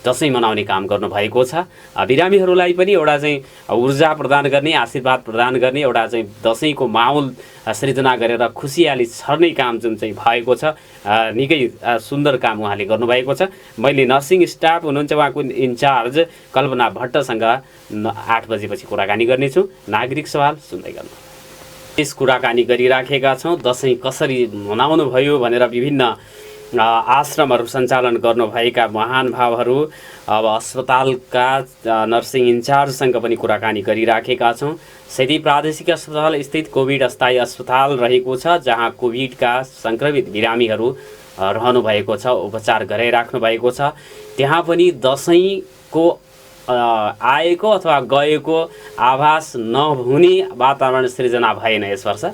दसैँ मनाउने काम गर्नुभएको छ। बिरामीहरूलाई पनि एउटा चाहिँ ऊर्जा प्रदान गर्ने, आशीर्वाद प्रदान गर्ने एउटा चाहिँ दसैँको माहौल सृजना गरेर खुसियाली छर्ने काम जुन चाहिँ भएको छ, निकै सुन्दर काम उहाँले गर्नुभएको छ। मैले नर्सिङ स्टाफ हुनुहुन्छ उहाँको इन्चार्ज कल्पना भट्टसँग 8 बजेपछि कुराकानी गर्नेछु। नागरिक सवाल सुन्दै गर्नु। यस कुराकानी गरिराखेका छौँ दसैँ कसरी मनाउनु भयो भनेर विभिन्न आश्रमहरू सञ्चालन गर्नुभएका महानुभावहरू, अब अस्पतालका नर्सिङ इन्चार्जसँग पनि कुराकानी गरिराखेका छौँ। सेती प्रादेशिक अस्पताल स्थित कोभिड अस्थायी अस्पताल रहेको छ, जहाँ कोभिडका सङ्क्रमित बिरामीहरू रहनुभएको छ, उपचार गराइराख्नु भएको छ। त्यहाँ पनि दसैँको आएको अथवा गएको आभास नहुने वातावरण सृजना भएन यस वर्ष।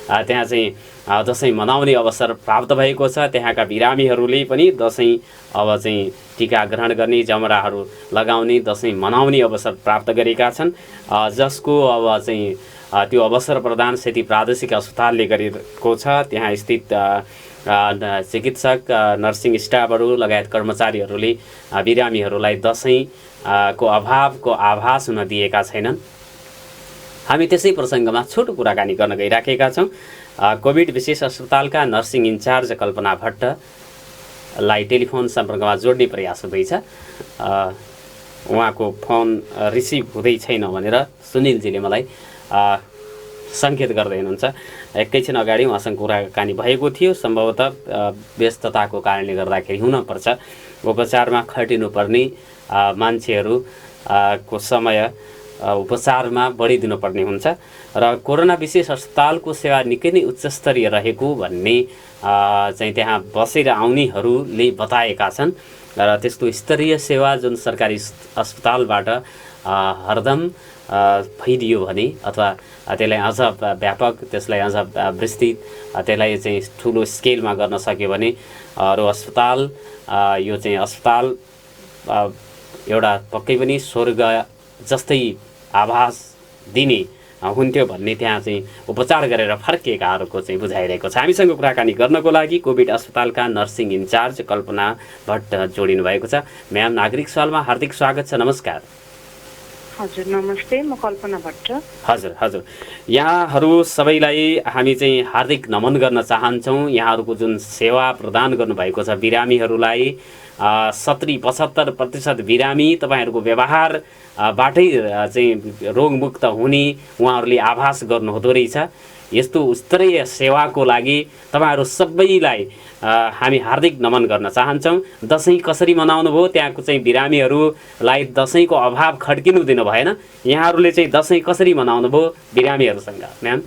त्यहाँ चाहिँ दसैँ मनाउने अवसर प्राप्त भएको छ। त्यहाँका बिरामीहरूले पनि दसैँ अब चाहिँ टिका ग्रहण गर्ने, जमराहरू लगाउने, दसैँ मनाउने अवसर प्राप्त गरेका छन्, जसको अब चाहिँ त्यो अवसर प्रदान सेती प्रादेशिक अस्पतालले गरेको छ। त्यहाँ स्थित चिकित्सक, नर्सिङ स्टाफहरू लगायत कर्मचारीहरूले बिरामीहरूलाई दसैँको अभावको आभास हुन दिएका छैनन्। हामी त्यसै प्रसङ्गमा छोटो कुराकानी गर्न गइराखेका छौँ। कोभिड विशेष अस्पतालका नर्सिङ इन्चार्ज कल्पना भट्टलाई टेलिफोन सम्पर्कमा जोड्ने प्रयास हुँदैछ। उहाँको फोन रिसिभ हुँदै छैन भनेर सुनिलजीले मलाई सङ्केत गर्दै हुनुहुन्छ। एकैछिन अगाडि उहाँसँग कुराकानी भएको थियो। सम्भवतः व्यस्तताको कारणले गर्दाखेरि हुनपर्छ, उपचारमा खटिनुपर्ने मान्छेहरू को समय उपचारमा बढिदिनु पर्ने हुन्छ र कोरोना विशेष अस्पतालको सेवा निकै नै उच्चस्तरीय रहेको भन्ने चाहिँ त्यहाँ बसेर आउनेहरूले बताएका छन् र त्यस्तो स्तरीय सेवा जुन सरकारी अस्पतालबाट हरदम फैलियो भने अथवा त्यसलाई अझ व्यापक, त्यसलाई अझ विस्तृत, त्यसलाई चाहिँ ठुलो स्केलमा गर्न सक्यो भने अरू अस्पताल, यो चाहिँ अस्पताल एउटा पक्कै पनि स्वर्ग जस्तै आभास दिने हुन्थ्यो भन्ने त्यहाँ चाहिँ उपचार गरेर फर्किएकाहरूको चाहिँ बुझाइरहेको छ। हामीसँग कुराकानी गर्नको लागि कोभिड अस्पतालका नर्सिङ इन्चार्ज कल्पना भट्ट जोडिनु भएको छ। म्याम, नागरिक सवालमा हार्दिक स्वागत छ। नमस्कार। हजुर नमस्ते, म कल्पना भट्ट। हजुर यहाँहरू सबैलाई हामी चाहिँ हार्दिक नमन गर्न चाहन्छौँ। यहाँहरूको जुन सेवा प्रदान गर्नुभएको छ बिरामीहरूलाई, 70-75% बिरामी तपाईँहरूको व्यवहार बाटै चाहिँ रोगमुक्त हुने उहाँहरूले आभास गर्नुहुँदो रहेछ। यस्तो स्तरीय सेवाको लागि तपाईँहरू सबैलाई हामी हार्दिक नमन गर्न चाहन्छौँ। दसैँ कसरी मनाउनु भयो, त्यहाँको चाहिँ बिरामीहरूलाई दसैँको अभाव खड्किनु दिनु भएन। यहाँहरूले चाहिँ दसैँ कसरी मनाउनु भयो बिरामीहरूसँग म्याम?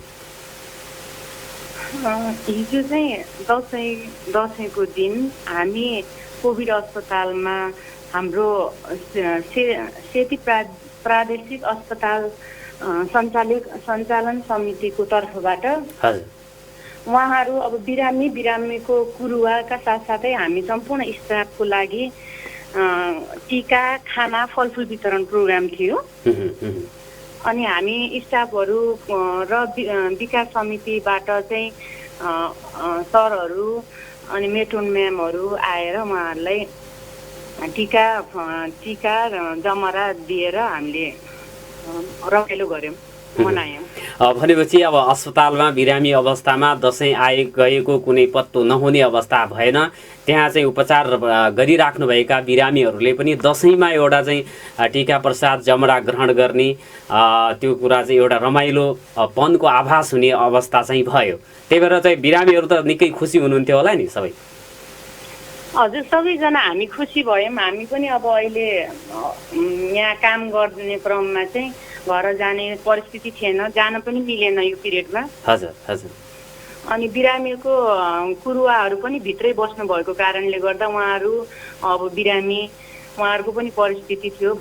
हिजो चाहिँ दसैँको दिन हामी कोभिड अस्पतालमा हाम्रो सेती प्रादेशिक अस्पताल सञ्चालन समितिको तर्फबाट उहाँहरू अब बिरामीको कुरुवाका साथसाथै हामी सम्पूर्ण स्टाफको लागि टिका, खाना, फलफुल वितरण प्रोग्राम थियो। अनि हामी स्टाफहरू र विकास समितिबाट चाहिँ सरहरू अनि मेट्रोन म्यामहरू आएर उहाँहरूलाई टिका र जमरा दिएर हामीले रमाइलो गऱ्यौँ। मनायौँ। भनेपछि अब अस्पतालमा बिरामी अवस्थामा दसैँ गएको कुनै पत्तो नहुने अवस्था भएन, त्यहाँ चाहिँ उपचार गरिराख्नुभएका बिरामीहरूले पनि दसैँमा एउटा चाहिँ टीका प्रसाद जमरा ग्रहण गर्ने त्यो कुरा चाहिँ एउटा रमाइलो पनको आभास हुने अवस्था चाहिँ भयो। त्यही भएर चाहिँ बिरामीहरू त निकै खुसी हुनुहुन्थ्यो होला नि सबै? हजुर, सबैजना हामी खुसी भयौँ। हामी पनि अब अहिले यहाँ काम गर्ने क्रममा चाहिँ घर जाने परिस्थिति थिएन, जान पनि मिलेन यो पिरियडमा। हजुर हजुर। अनि बिरामीको कुरुवाहरू पनि भित्रै बस्नु भएको कारणले गर्दा उहाँहरू अब बिरामी उहाँहरूको पनि परिस्थिति थियो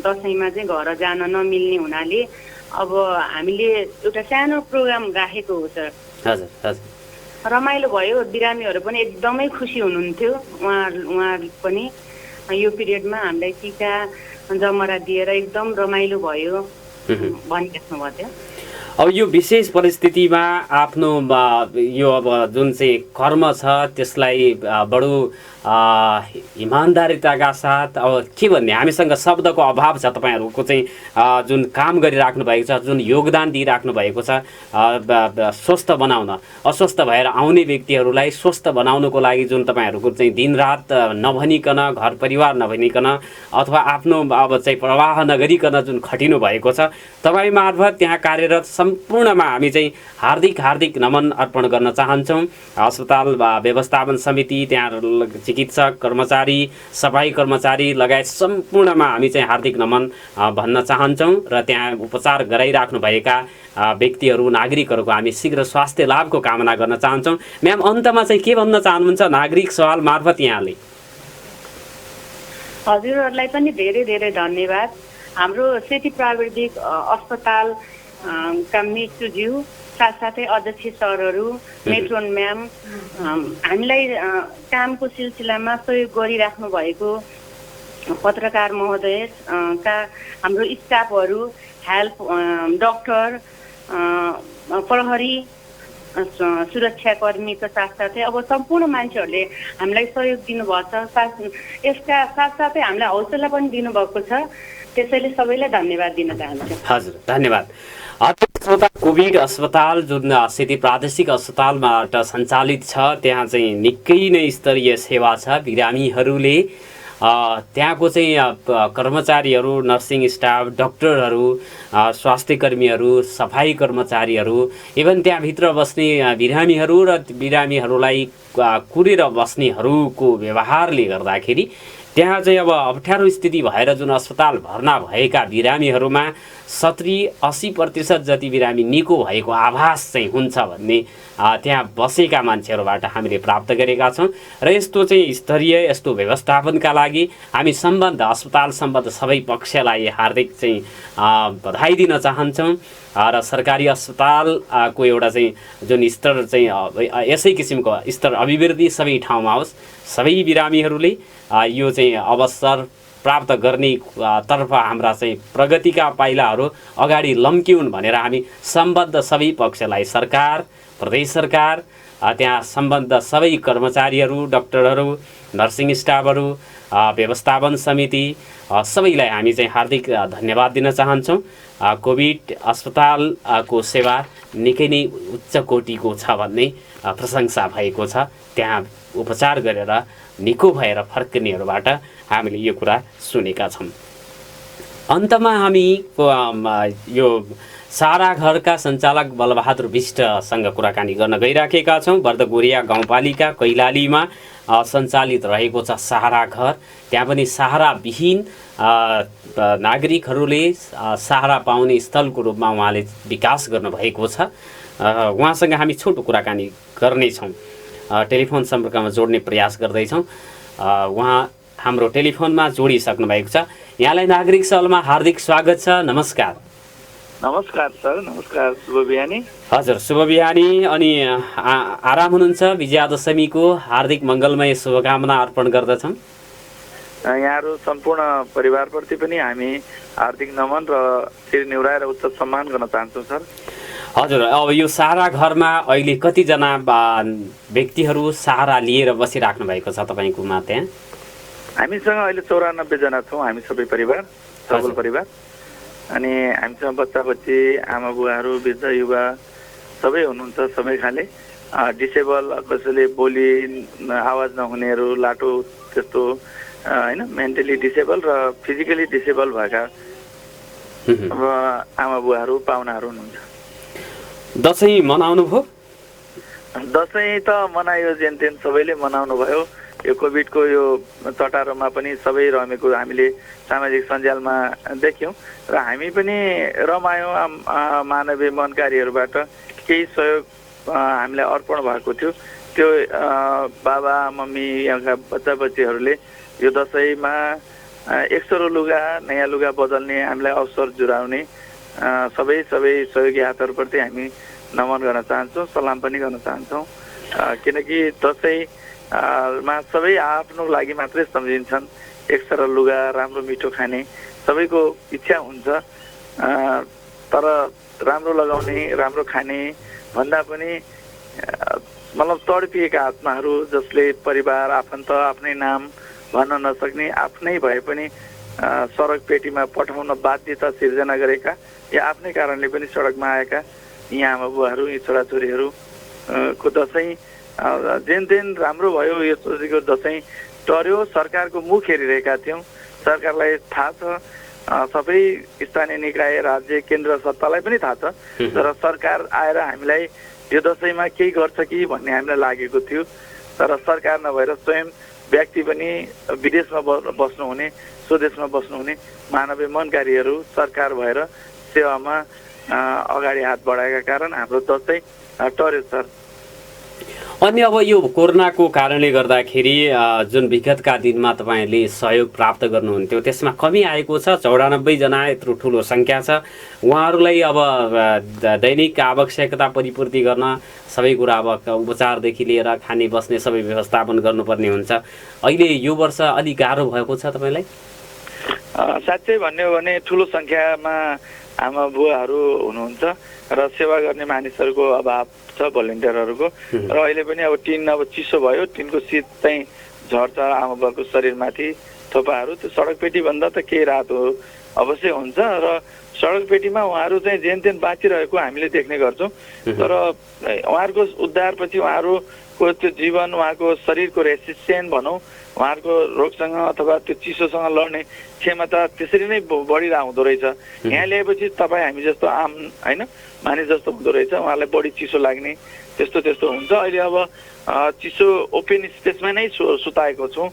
दसैँमा चाहिँ घर जान नमिल्ने हुनाले अब हामीले एउटा सानो प्रोग्राम राखेको हो सर। हजुर हजुर। रमाइलो भयो, बिरामीहरू पनि एकदमै खुसी हुनुहुन्थ्यो। उहाँहरू पनि यो पिरियडमा हामीलाई टिका जमरा दिएर एकदम रमाइलो भयो भनिराख्नु भएको थियो। अब यो विशेष परिस्थितिमा आफ्नो यो अब जुन चाहिँ कर्म छ त्यसलाई बडो इमान्दारिताका साथ अब के भन्ने, हामीसँग शब्दको अभाव छ। तपाईँहरूको चाहिँ जुन काम गरिराख्नु भएको छ, जुन योगदान दिइराख्नु भएको छ स्वस्थ बनाउन, अस्वस्थ भएर आउने व्यक्तिहरूलाई स्वस्थ बनाउनको लागि जुन तपाईँहरूको चाहिँ दिनरात नभनिकन, घर परिवार नभनिकन अथवा आफ्नो अब चाहिँ प्रवाह नगरिकन जुन खटिनु भएको छ, तपाईँ मार्फत त्यहाँ कार्यरत सम्पूर्णमा हामी चाहिँ हार्दिक हार्दिक नमन अर्पण गर्न चाहन्छौँ। अस्पताल व्यवस्थापन समिति, त्यहाँ चिकित्सक कर्मचारी, सफाई कर्मचारी लगायत सम्पूर्णमा हामी चाहिँ हार्दिक नमन भन्न चाहन्छौँ र त्यहाँ उपचार गराइराख्नुभएका व्यक्तिहरू, नागरिकहरूको हामी शीघ्र स्वास्थ्य लाभको कामना गर्न चाहन्छौँ। म्याम, अन्तमा चाहिँ के भन्न चाहनुहुन्छ नागरिक सवाल मार्फत यहाँले? हजुरहरूलाई पनि धेरै धेरै धन्यवाद। हाम्रो सेती प्राविधिक अस्पताल का मेट्रोज्यू, साथसाथै अध्यक्ष सरहरू, मेट्रोन म्याम, हामीलाई कामको सिलसिलामा सहयोग गरिराख्नु भएको पत्रकार महोदय का हाम्रो स्टाफहरू, हेल्प डाक्टर, प्रहरी, सुरक्षाकर्मीको साथसाथै अब सम्पूर्ण मान्छेहरूले हामीलाई सहयोग दिनुभएको छ। यसका साथसाथै हामीलाई हौसला पनि दिनुभएको छ। त्यसैले सबैलाई धन्यवाद दिन चाहन्छु। हजुर, धन्यवाद। श्रोता, कोभिड अस्पताल जुन सेती प्रादेशिक अस्पतालबाट सञ्चालित छ, त्यहाँ चाहिँ निकै नै स्तरीय सेवा छ। बिरामीहरूले त्यहाँको चाहिँ कर्मचारीहरू, नर्सिङ स्टाफ, डाक्टरहरू, स्वास्थ्य कर्मीहरू, सफाई कर्मचारीहरू, इभन त्यहाँभित्र बस्ने बिरामीहरू र बिरामीहरूलाई कुरेर बस्नेहरूको व्यवहारले गर्दाखेरि त्यहाँ चाहिँ अब अप्ठ्यारो स्थिति भएर जुन अस्पताल भर्ना भएका बिरामीहरूमा 70-80% जति बिरामी निको भएको आभास चाहिँ हुन्छ भन्ने त्यहाँ बसेका मान्छेहरूबाट हामीले प्राप्त गरेका छौँ। र यस्तो चाहिँ स्तरीय यस्तो व्यवस्थापनका लागि हामी सम्बन्ध अस्पताल सम्बन्ध सबै पक्षलाई हार्दिक चाहिँ बधाई दिन चाहन्छौँ। र सरकारी अस्पतालको एउटा चाहिँ जुन स्तर चाहिँ यसै किसिमको स्तर अभिवृद्धि सबै ठाउँमा होस्, सबै बिरामीहरूले यो चाहिँ अवसर प्राप्त गर्ने तर्फ हाम्रा चाहिँ प्रगतिका पाइलाहरू अगाडि लम्क्युन् भनेर हामी सम्बद्ध सबै पक्षलाई, सरकार, प्रदेश सरकार, त्यहाँ सम्बद्ध सबै कर्मचारीहरू, डाक्टरहरू, नर्सिङ स्टाफहरू, व्यवस्थापन समिति सबैलाई हामी चाहिँ हार्दिक धन्यवाद दिन चाहन्छौँ। कोभिड अस्पतालको सेवा निकै नै उच्च कोटिको छ भन्ने प्रशंसा भएको छ। त्यहाँ उपचार गरेर निको भएर फर्किनेहरूबाट हामीले यो कुरा सुनेका छौँ। अन्तमा हामी यो सारा घरका सञ्चालक बलबहादुर विष्टसँग कुराकानी गर्न गइराखेका छौँ। बर्दगोरिया गाउँपालिका कैलालीमा सञ्चालित रहेको छ सहारा घर। त्यहाँ पनि सहाराविहीन नागरिकहरूले सहारा पाउने स्थलको रूपमा उहाँले विकास गर्नुभएको छ। उहाँसँग हामी छोटो कुराकानी गर्नेछौँ। टेलिफोन सम्पर्कमा जोड्ने प्रयास गर्दैछौँ। उहाँ हाम्रो टेलिफोनमा जोडिसक्नु भएको छ। यहाँलाई नागरिक सवालमा हार्दिक स्वागत छ। नमस्कार। नमस्कार सर। नमस्कार, शुभ बिहानी। हजुर, शुभ बिहानी। अनि आराम हुनुहुन्छ? विजयादशमीको हार्दिक मङ्गलमय शुभकामना अर्पण गर्दछौँ। यहाँहरू सम्पूर्ण परिवारप्रति पनि हामी हार्दिक नमन र शिर निहुराएर उच्च सम्मान गर्न चाहन्छौँ सर। हजुर, अब यो सहारा घरमा अहिले कतिजना व्यक्तिहरू सहारा लिएर बसिराख्नु भएको छ तपाईँकोमा? त्यहाँ हामीसँग अहिले 94 जना छौँ, हामी सबै परिवार, सबल परिवार। अनि हामीसँग बच्चा बच्ची आमा बुवाहरू वृद्ध युवा सबै हुनुहुन्छ, सबै खाले डिसेबल, कसैले बोली आवाज नहुनेहरू, लाटो त्यस्तो होइन, मेन्टली डिसेबल र फिजिकली डिसेबल भएका अब आमा बुवाहरू पाहुनाहरू हुनुहुन्छ। दसैँ मनाउनु भयो? दसैँ त मनायो, जेनतेन सबैले मनाउनु भयो। यो कोभिडको यो चटारोमा पनि सबै रमेको हामीले सामाजिक सञ्जालमा देख्यौँ र हामी पनि रमायौँ। मानवीय मनकारीहरूबाट केही सहयोग हामीलाई अर्पण भएको थियो। त्यो बाबा मम्मी यहाँका बच्चा बच्चीहरूले यो दसैँमा एक्सरो लुगा, नयाँ लुगा बदल्ने, हामीलाई अवसर जुराउने सबै सहयोगी हातहरूप्रति हामी नमन गर्न चाहन्छौँ, सलाम पनि गर्न चाहन्छौँ। किनकि दसैँमा सबै आफ्नो लागि मात्रै सम्झिन्छन्। एक्सरा लुगा, राम्रो मिठो खाने सबैको इच्छा हुन्छ, तर राम्रो लगाउने, राम्रो खाने भन्दा पनि मतलब तडपिएका आत्माहरू जसले परिवार, आफन्त, आफ्नै नाम भन्न नसक्ने, आफ्नै भए पनि सडक पेटीमा पठाउन बाध्यता सिर्जना गरेका या आफ्नै कारणले पनि सडकमा आएका यी आमा बुवाहरू, यी छोराछोरीहरू को दसैँ जेनतेन राम्रो भयो। यो सोचेको दसैँ टर्यो। सरकारको मुख हेरिरहेका थियौँ, सरकारलाई थाहा छ, सबै स्थानीय निकाय, राज्य, केन्द्र सत्तालाई पनि थाहा छ, तर सरकार आएर हामीलाई यो दसैँमा केही गर्छ कि भन्ने हामीलाई लागेको थियो। तर सरकार नभएर स्वयं व्यक्ति पनि विदेशमा बस्नुहुने, स्वदेशमा बस्नुहुने मानवीय मनकारीहरू सरकार भएर सेवामा अगाडि हात बढाएका कारण हाम्रो दसैँ टर्यो सर। अनि अब यो कोरोनाको कारणले गर्दाखेरि जुन विगतका दिनमा तपाईँहरूले सहयोग प्राप्त गर्नुहुन्थ्यो त्यसमा कमी आएको छ। 94 जना यत्रो ठुलो सङ्ख्या छ। उहाँहरूलाई अब दैनिक आवश्यकता परिपूर्ति गर्न सबै कुरा, अब उपचारदेखि लिएर खाने बस्ने सबै व्यवस्थापन गर्नुपर्ने हुन्छ। अहिले यो वर्ष अलिक गाह्रो भएको छ तपाईँलाई? साँच्चै भन्ने हो भने ठुलो सङ्ख्यामा आमा बुवाहरू हुनुहुन्छ र सेवा गर्ने मानिसहरूको अभाव छ, भलिन्टियरहरूको। र अहिले पनि अब टिन अब चिसो भयो, टिनको शीत चाहिँ झर्छ आमा बुवाको शरीरमाथि थोपाहरू। त्यो सडक पेटीभन्दा त केही राहत हो अवश्य हुन्छ र सडक पेटीमा उहाँहरू चाहिँ जेनतेन बाँचिरहेको हामीले देख्ने गर्छौँ। तर उहाँहरूको उद्धारपछि उहाँहरूको त्यो जीवन, उहाँको शरीरको रेसिस्टेन्स भनौँ, उहाँहरूको रोगसँग अथवा त्यो चिसोसँग लड्ने क्षमता त्यसरी नै बढिरहेको हुँदो रहेछ। यहाँ ल्याएपछि तपाईँ हामी जस्तो आम होइन मानिस जस्तो हुँदो रहेछ, उहाँलाई बढी चिसो लाग्ने त्यस्तो हुन्छ। अहिले अब चिसो ओपन स्पेसमा नै सुताएको छौँ।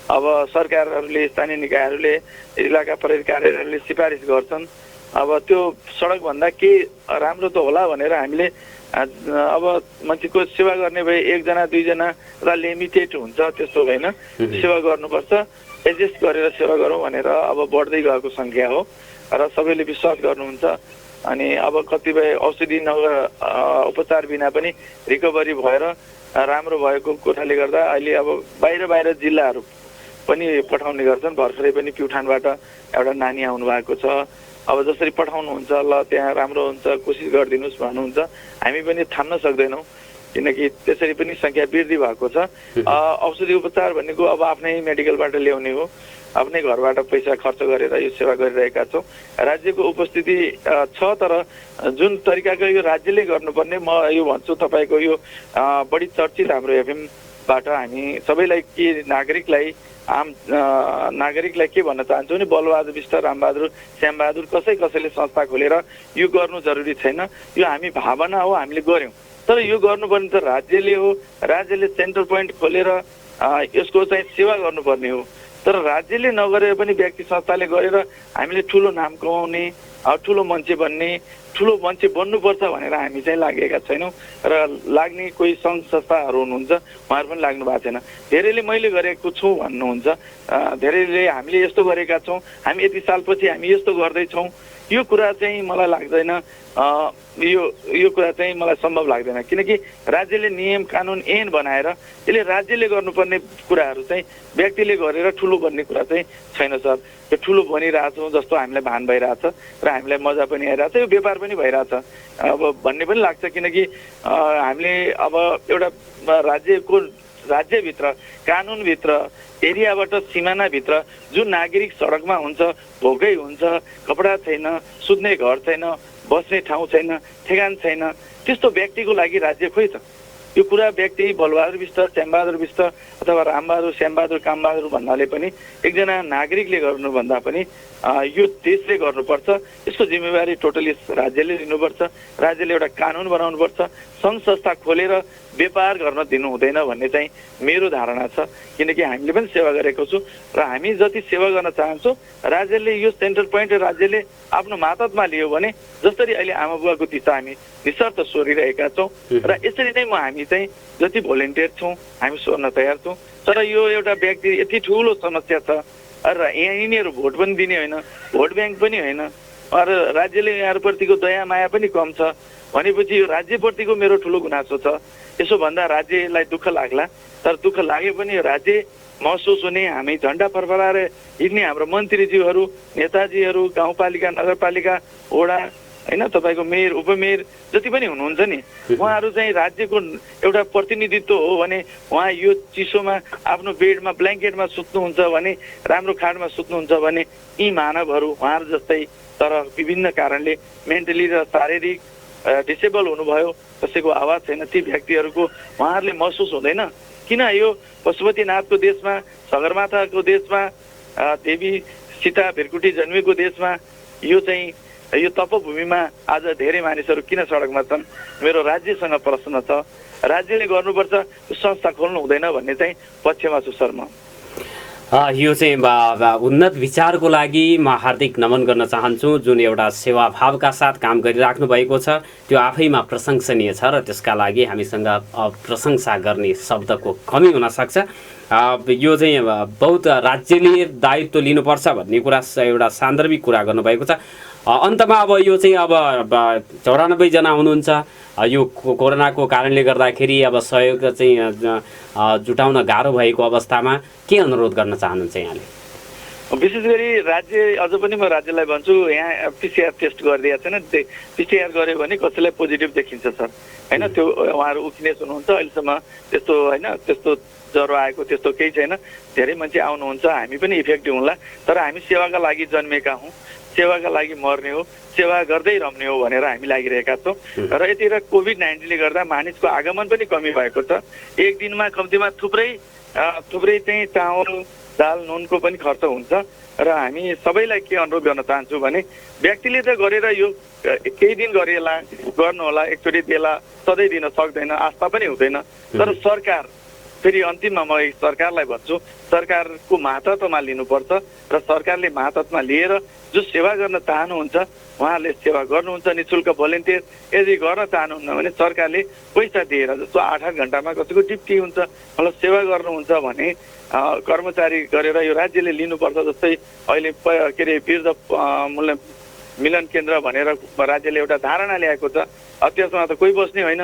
अब सरकारहरूले, स्थानीय निकायहरूले, इलाका प्रहरी कार्यालयहरूले सिफारिस गर्छन्। अब त्यो सडकभन्दा के राम्रो त होला भनेर हामीले अब मान्छेको सेवा गर्ने भए 1 जना 2 जना र लिमिटेड हुन्छ, त्यस्तो होइन। सेवा गर्नुपर्छ, एडजस्ट गरेर सेवा गरौँ भनेर अब बढ्दै गएको सङ्ख्या हो र सबैले विश्वास गर्नुहुन्छ। अनि अब कतिपय औषधि उपचार बिना पनि रिकभरी भएर राम्रो भएको कुराले गर्दा अहिले अब बाहिर जिल्लाहरू पनि पठाउने गर्छन्। भर्खरै पनि प्युठानबाट एउटा नानी आउनु भएको छ। अब जसरी पठाउनुहुन्छ ल त्यहाँ राम्रो हुन्छ, कोसिस गरिदिनुहोस् भन्नुहुन्छ। हामी पनि थाम्न सक्दैनौँ किनकि त्यसरी पनि सङ्ख्या वृद्धि भएको छ। औषधि उपचार भनेको अब आफ्नै मेडिकलबाट ल्याउने हो, आफ्नै घरबाट पैसा खर्च गरेर यो सेवा गरिरहेका छौँ। राज्यको उपस्थिति छ, तर जुन तरिकाको यो राज्यले गर्नुपर्ने, म यो भन्छु तपाईँको यो बढी चर्चित हाम्रो एफएमबाट हामी सबैलाई के नागरिकलाई, आम नागरिकलाई के भन्न चाहन्छु भने बलबहादुर विष्ट, रामबहादुर, श्यामबहादुर कसैले संस्था खोलेर यो गर्नु जरुरी छैन। यो हामी भावना हो, हामीले गऱ्यौँ। तर यो गर्नुपर्ने त राज्यले हो। राज्यले सेन्टर पोइन्ट खोलेर यसको चाहिँ सेवा गर्नुपर्ने हो। तर राज्यले नगरेर पनि व्यक्ति संस्थाले गरेर हामीले ठुलो नाम कमाउने, ठुलो मान्छे बन्ने, ठुलो मान्छे बन्नुपर्छ भनेर हामी चाहिँ लागेका छैनौँ। र लाग्ने कोही सङ्घ संस्थाहरू हुनुहुन्छ, उहाँहरू पनि लाग्नु भएको छैन। धेरैले मैले गरेको छु भन्नुहुन्छ, धेरैले हामीले यस्तो गरेका छौँ, हामी यति सालपछि हामी यस्तो गर्दैछौँ। यो कुरा चाहिँ मलाई लाग्दैन, यो कुरा चाहिँ मलाई सम्भव लाग्दैन। किनकि राज्यले नियम कानुन ऐन बनाएर यसले राज्यले गर्नुपर्ने कुराहरू चाहिँ व्यक्तिले गरेर ठुलो बन्ने कुरा चाहिँ छैन सर। यो ठुलो बनिरहेछौँ जस्तो हामीलाई भान भइरहेछ र हामीलाई मजा पनि आइरहेछ, यो व्यापार पनि भइरहेछ अब भन्ने पनि लाग्छ। किनकि हामीले अब एउटा राज्यको राज्यभित्र कानुनभित्र एरियाबाट सिमानाभित्र जुन नागरिक सडकमा हुन्छ, भोकै हुन्छ, कपडा छैन, सुत्ने घर छैन, बस्ने ठाउँ छैन, ठेगान छैन, त्यस्तो व्यक्तिको लागि राज्य खोइ त? यो कुरा व्यक्ति बलबहादुर बिष्ट, श्यामबहादुर बिष्ट अथवा रामबहादुर, श्यामबहादुर, कामबहादुर भन्नाले पनि एकजना नागरिकले गर्नुभन्दा पनि यो देशले गर्नुपर्छ। यसको जिम्मेवारी टोटली राज्यले लिनुपर्छ। राज्यले एउटा कानुन बनाउनुपर्छ। सङ्घ संस्था खोलेर व्यापार गर्न दिनु हुँदैन भन्ने चाहिँ मेरो धारणा छ। किनकि हामीले पनि सेवा गरेको छु र हामी जति सेवा गर्न चाहन्छौँ, राज्यले यो सेन्ट्रल पोइन्ट राज्यले आफ्नो मातहतमा लियो भने जसरी अहिले आमा बुवाको दिशा हामी निशर्त सोरिरहेका छौँ र यसरी नै हामी चाहिँ जति भोलिन्टियर छौँ हामी सोर्न तयार छौँ। तर यो एउटा व्यक्ति यति ठुलो समस्या छ र यिनीहरू भोट पनि दिने होइन, भोट ब्याङ्क पनि होइन, र राज्यले यहाँहरूप्रतिको दया माया पनि कम छ भनेपछि यो राज्यप्रतिको मेरो ठुलो गुनासो छ। यसो भन्दा राज्यलाई दुःख लाग्ला, तर दुःख लागे पनि यो राज्य महसुस हुने, हामी झन्डा फरफराएर हिँड्ने हाम्रो मन्त्रीज्यूहरू, नेताजीहरू, गाउँपालिका, नगरपालिका, वडा होइन, तपाईँको मेयर, उपमेयर जति पनि हुनुहुन्छ नि, उहाँहरू चाहिँ राज्यको एउटा प्रतिनिधित्व हो भने उहाँ यो चिसोमा आफ्नो बेडमा ब्ल्याङ्केटमा सुत्नुहुन्छ भने, राम्रो खाटमा सुत्नुहुन्छ भने यी मानवहरू उहाँहरू जस्तै तर विभिन्न कारणले मेन्टली र शारीरिक डिसेबल हुनुभयो, कसैको आवाज छैन, ती व्यक्तिहरूको उहाँहरूले महसुस हुँदैन? किन यो पशुपतिनाथको देशमा, सगरमाथाको देशमा, देवी सीता भिरकुटी जन्मेको देशमा यो चाहिँ यो तपभूमिमा आज धेरै मानिसहरू किन सडकमा छन्? मेरो राज्यसँग प्रश्न छ। राज्यले गर्नुपर्छ, संस्था खोल्नु हुँदैन भन्ने चाहिँ पक्षमा छु सर म। यो चाहिँ उन्नत विचारको लागि म हार्दिक नमन गर्न चाहन्छु। जुन एउटा सेवाभावका साथ काम गरिराख्नु भएको छ त्यो आफैमा प्रशंसनीय छ र त्यसका लागि हामीसँग प्रशंसा गर्ने शब्दको कमी हुनसक्छ। यो चाहिँ बहुत राज्यले दायित्व लिनुपर्छ भन्ने कुरा एउटा सान्दर्भिक कुरा गर्नुभएको छ। अन्तमा अब यो चाहिँ अब 94 जना हुनुहुन्छ। यो कोरोनाको कारणले गर्दाखेरि अब सहयोग चाहिँ जुटाउन गाह्रो भएको अवस्थामा के अनुरोध गर्न चाहनुहुन्छ यहाँले? विशेष गरी राज्य, अझ पनि म राज्यलाई भन्छु, यहाँ पिसिआर टेस्ट गरिदिएको छैन। पिसिआर गर्यो भने कसैलाई पोजिटिभ देखिन्छ सर, होइन? त्यो उहाँहरू उकिनेस हुनुहुन्छ अहिलेसम्म, त्यस्तो होइन, त्यस्तो ज्वरो आएको त्यस्तो केही छैन। धेरै मान्छे आउनुहुन्छ, हामी पनि इफेक्टिभ होला। तर हामी सेवाका लागि जन्मेका हौँ, सेवाका लागि मर्ने हो, सेवा गर्दै रम्ने हो भनेर हामी लागिरहेका छौँ। र यतिखेर कोभिड-19ले गर्दा मानिसको आगमन पनि कमी भएको छ। एक दिनमा कम्तीमा थुप्रै चाहिँ चामल, दाल, नुनको पनि खर्च हुन्छ। र हामी सबैलाई के अनुरोध गर्न चाहन्छु भने व्यक्तिले त गरेर यो केही दिन गर्नु होला, एकचोटि देला, सधैँ दिन सक्दैन, आस्था पनि हुँदैन। तर सरकार, फेरि अन्तिममा म सरकारलाई भन्छु, सरकारको मातहतमा लिनुपर्छ र सरकारले मातहतमा लिएर जो सेवा गर्न चाहनुहुन्छ उहाँहरूले सेवा गर्नुहुन्छ, निःशुल्क भोलिन्टियर। यदि गर्न चाहनुहुन्न भने सरकारले पैसा दिएर, जस्तो 8-8 घन्टामा कसैको ड्युटी हुन्छ, मतलब सेवा गर्नुहुन्छ भने कर्मचारी गरेर यो राज्यले लिनुपर्छ। जस्तै अहिले के अरे वृद्ध मूल्य मिलन केन्द्र भनेर राज्यले एउटा धारणा ल्याएको छ। त्यसमा त कोही बस्ने होइन,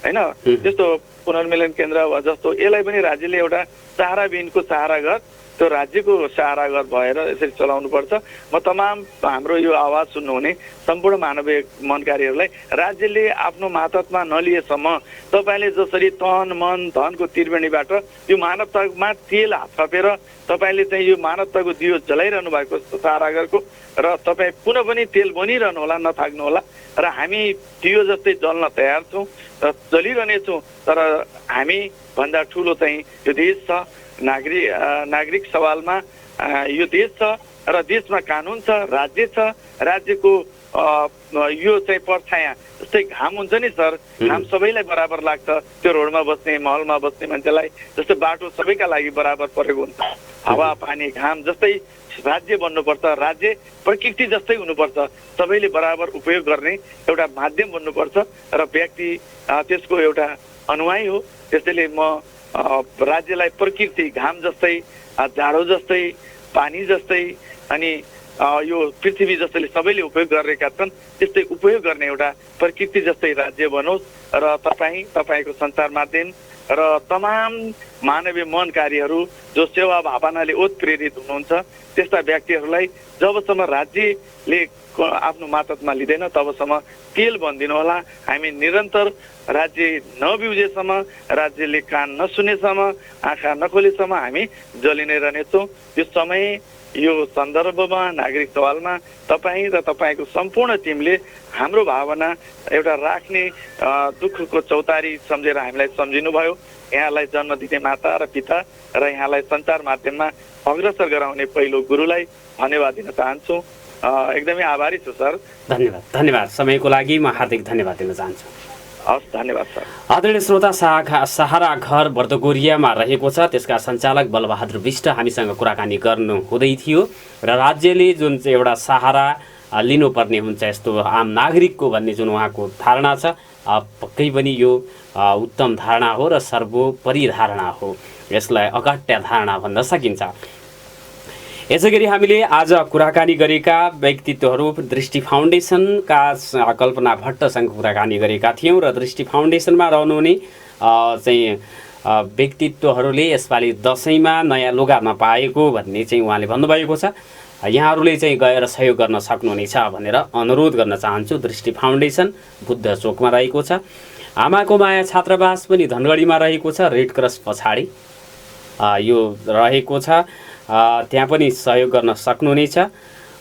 होइन? त्यस्तो पुनर्मिलन केन्द्र जस्तो यसलाई पनि राज्यले एउटा सहारा बिनको सहारा घर, त्यो राज्यको सहारा घर भएर यसरी चलाउनुपर्छ। म तमाम हाम्रो यो आवाज सुन्नुहुने सम्पूर्ण मानवीय मनकारीहरूलाई राज्यले आफ्नो मातहतमा नलिएसम्म तपाईँले जसरी तन मन धनको त्रिवेणीबाट यो मानवतामा तेल हात थपेर तपाईँले चाहिँ यो मानवताको दियो जलाइरहनु भएको सहारागरको, र तपाईँ पुनः पनि तेल बनिरहनु होला, नथाक्नु होला। र हामी दियो जस्तै जल्न तयार छौँ र जलिरहनेछौँ। तर हामी भन्दा ठुलो चाहिँ यो देश छ, नागरिक सवालमा यो देश छ र देशमा कानुन छ, राज्य छ। राज्यको यो चाहिँ परछाया जस्तै घाम हुन्छ नि सर, घाम सबैलाई बराबर लाग्छ। त्यो रोडमा बस्ने, महलमा बस्ने मान्छेलाई जस्तै बाटो सबैका लागि बराबर परेको हुन्छ। हावा, पानी, घाम जस्तै राज्य बन्नुपर्छ, राज्य प्रकृति जस्तै हुनुपर्छ, सबैले बराबर उपयोग गर्ने एउटा माध्यम बन्नुपर्छ र व्यक्ति त्यसको एउटा अनुयायी हो। त्यसैले म राज्यलाई प्रकृति, घाम जस्तै, जाडो जस्तै, पानी जस्तै अनि यो पृथ्वी जस्तैले सबैले उपयोग गरेका छन् त्यस्तै उपयोग गर्ने एउटा प्रकृति जस्तै राज्य बनोस्। र तपाईँको सञ्चार माध्यम र तमाम मानवीय मनकारीहरू जो सेवा भावनाले ओतप्रेरित हुनुहुन्छ त्यस्ता व्यक्तिहरूलाई जबसम्म राज्यले आफ्नो मातहतमा लिँदैन तबसम्म तेल बन्दिनु होला। हामी निरन्तर राज्य नबिउजेसम्म, राज्यले कान नसुनेसम्म, आँखा नखोलेसम्म हामी जलि नै रहनेछौँ। त्यो समय यो सन्दर्भमा नागरिक सवालमा तपाईँ र तपाईँको सम्पूर्ण टिमले हाम्रो भावना एउटा राख्ने दुःखको चौतारी सम्झेर हामीलाई सम्झिनुभयो। यहाँलाई जन्म दिने माता र पिता र यहाँलाई सञ्चार माध्यममा अग्रसर गराउने पहिलो गुरुलाई धन्यवाद दिन चाहन्छु। एकदमै आभारी छु सर। धन्यवाद धन्यवाद। समयको लागि म हार्दिक धन्यवाद दिन चाहन्छु। हस्, धन्यवाद सर। आदरणीय श्रोता, सहारा घर बर्दगोरियामा रहेको छ त्यसका सञ्चालक बलबहादुर विष्ट हामीसँग कुराकानी गर्नु हुँदै थियो र राज्यले जुन चाहिँ एउटा सहारा लिनुपर्ने हुन्छ यस्तो आम नागरिकको भन्ने जुन उहाँको धारणा छ पक्कै पनि यो उत्तम धारणा हो र सर्वोपरि धारणा हो। यसलाई अगट्य धारणा भन्न सकिन्छ। यसै गरी हामीले आज कुराकानी गरेका व्यक्तित्वहरू दृष्टि फाउन्डेसनका कल्पना भट्टसँग कुराकानी गरेका थियौँ र दृष्टि फाउन्डेसनमा रहनुहुने चाहिँ व्यक्तित्वहरूले यसपालि दसैँमा नयाँ लुगा नपाएको भन्ने चाहिँ उहाँले भन्नुभएको छ। यहाँहरूले चाहिँ गएर सहयोग गर्न सक्नुहुनेछ भनेर अनुरोध गर्न चाहन्छु। दृष्टि फाउन्डेसन बुद्ध चोकमा रहेको छ। आमाको माया छात्रावास पनि धनगढीमा रहेको छ, रेड क्रस पछाडि यो रहेको छ, त्यहाँ पनि सहयोग गर्न सक्नुहुनेछ।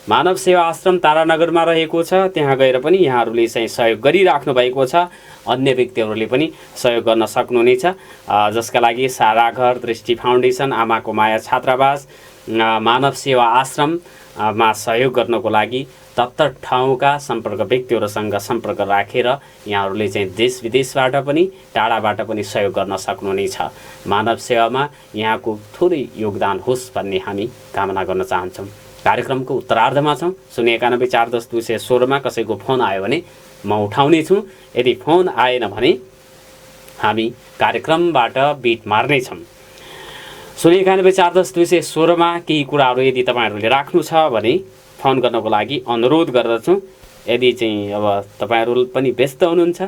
मानव सेवा आश्रम तारानगरमा रहेको छ, त्यहाँ गएर पनि यहाँहरूले चाहिँ सहयोग गरिराख्नु भएको छ। अन्य व्यक्तिहरूले पनि सहयोग गर्न सक्नुहुनेछ, जसका लागि सारा घर, दृष्टि फाउन्डेसन, आमाको माया छात्रावास, मानव सेवा आश्रममा सहयोग गर्नको लागि तत्तर ठाउँका सम्पर्क व्यक्तिहरूसँग सम्पर्क राखेर यहाँहरूले चाहिँ देश विदेशबाट पनि टाढाबाट पनि सहयोग गर्न सक्नुहुनेछ। मानव सेवामा यहाँको थोरै योगदान होस् भन्ने हामी कामना गर्न चाहन्छौँ। कार्यक्रमको उत्तरार्धमा छौँ। 091-410-216 कसैको फोन आयो भने म उठाउने छु। यदि फोन आएन भने हामी कार्यक्रमबाट बिट मार्नेछौँ। 091-410-216 केही कुराहरू यदि तपाईँहरूले राख्नु छ भने फोन गर्नको लागि अनुरोध गर्दछु। यदि चाहिँ अब तपाईँहरू पनि व्यस्त हुनुहुन्छ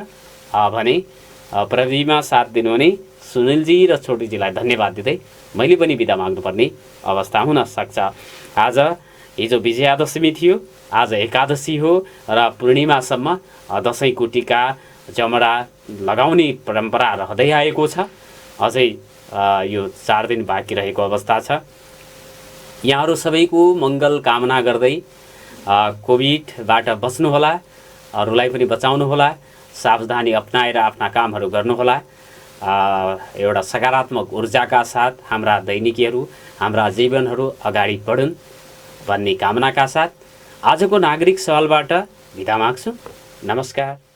भने प्रविधिमा साथ दिनुहुने सुनिलजी र छोटीजीलाई धन्यवाद दिँदै मैले पनि बिदा माग्नुपर्ने अवस्था हुन सक्छ। आज हिजो विजयादशमी थियो, आज एकादशी हो र पूर्णिमासम्म दसैँको टिका जमरा लगाउने परम्परा रहँदै आएको छ। अझै यो 4 दिन बाँकी रहेको अवस्था छ। यहाँहरू सबैको मङ्गल कामना गर्दै कोभिडबाट बच्नुहोला, अरूलाई पनि बचाउनुहोला, सावधानी अपनाएर आफ्ना कामहरू गर्नुहोला। एउटा सकारात्मक ऊर्जाका साथ हाम्रा दैनिकीहरू, हाम्रा जीवनहरू अगाडि बढुन् भन्ने कामनाका साथ आजको नागरिक सवालबाट बिदा माग्छु। नमस्कार।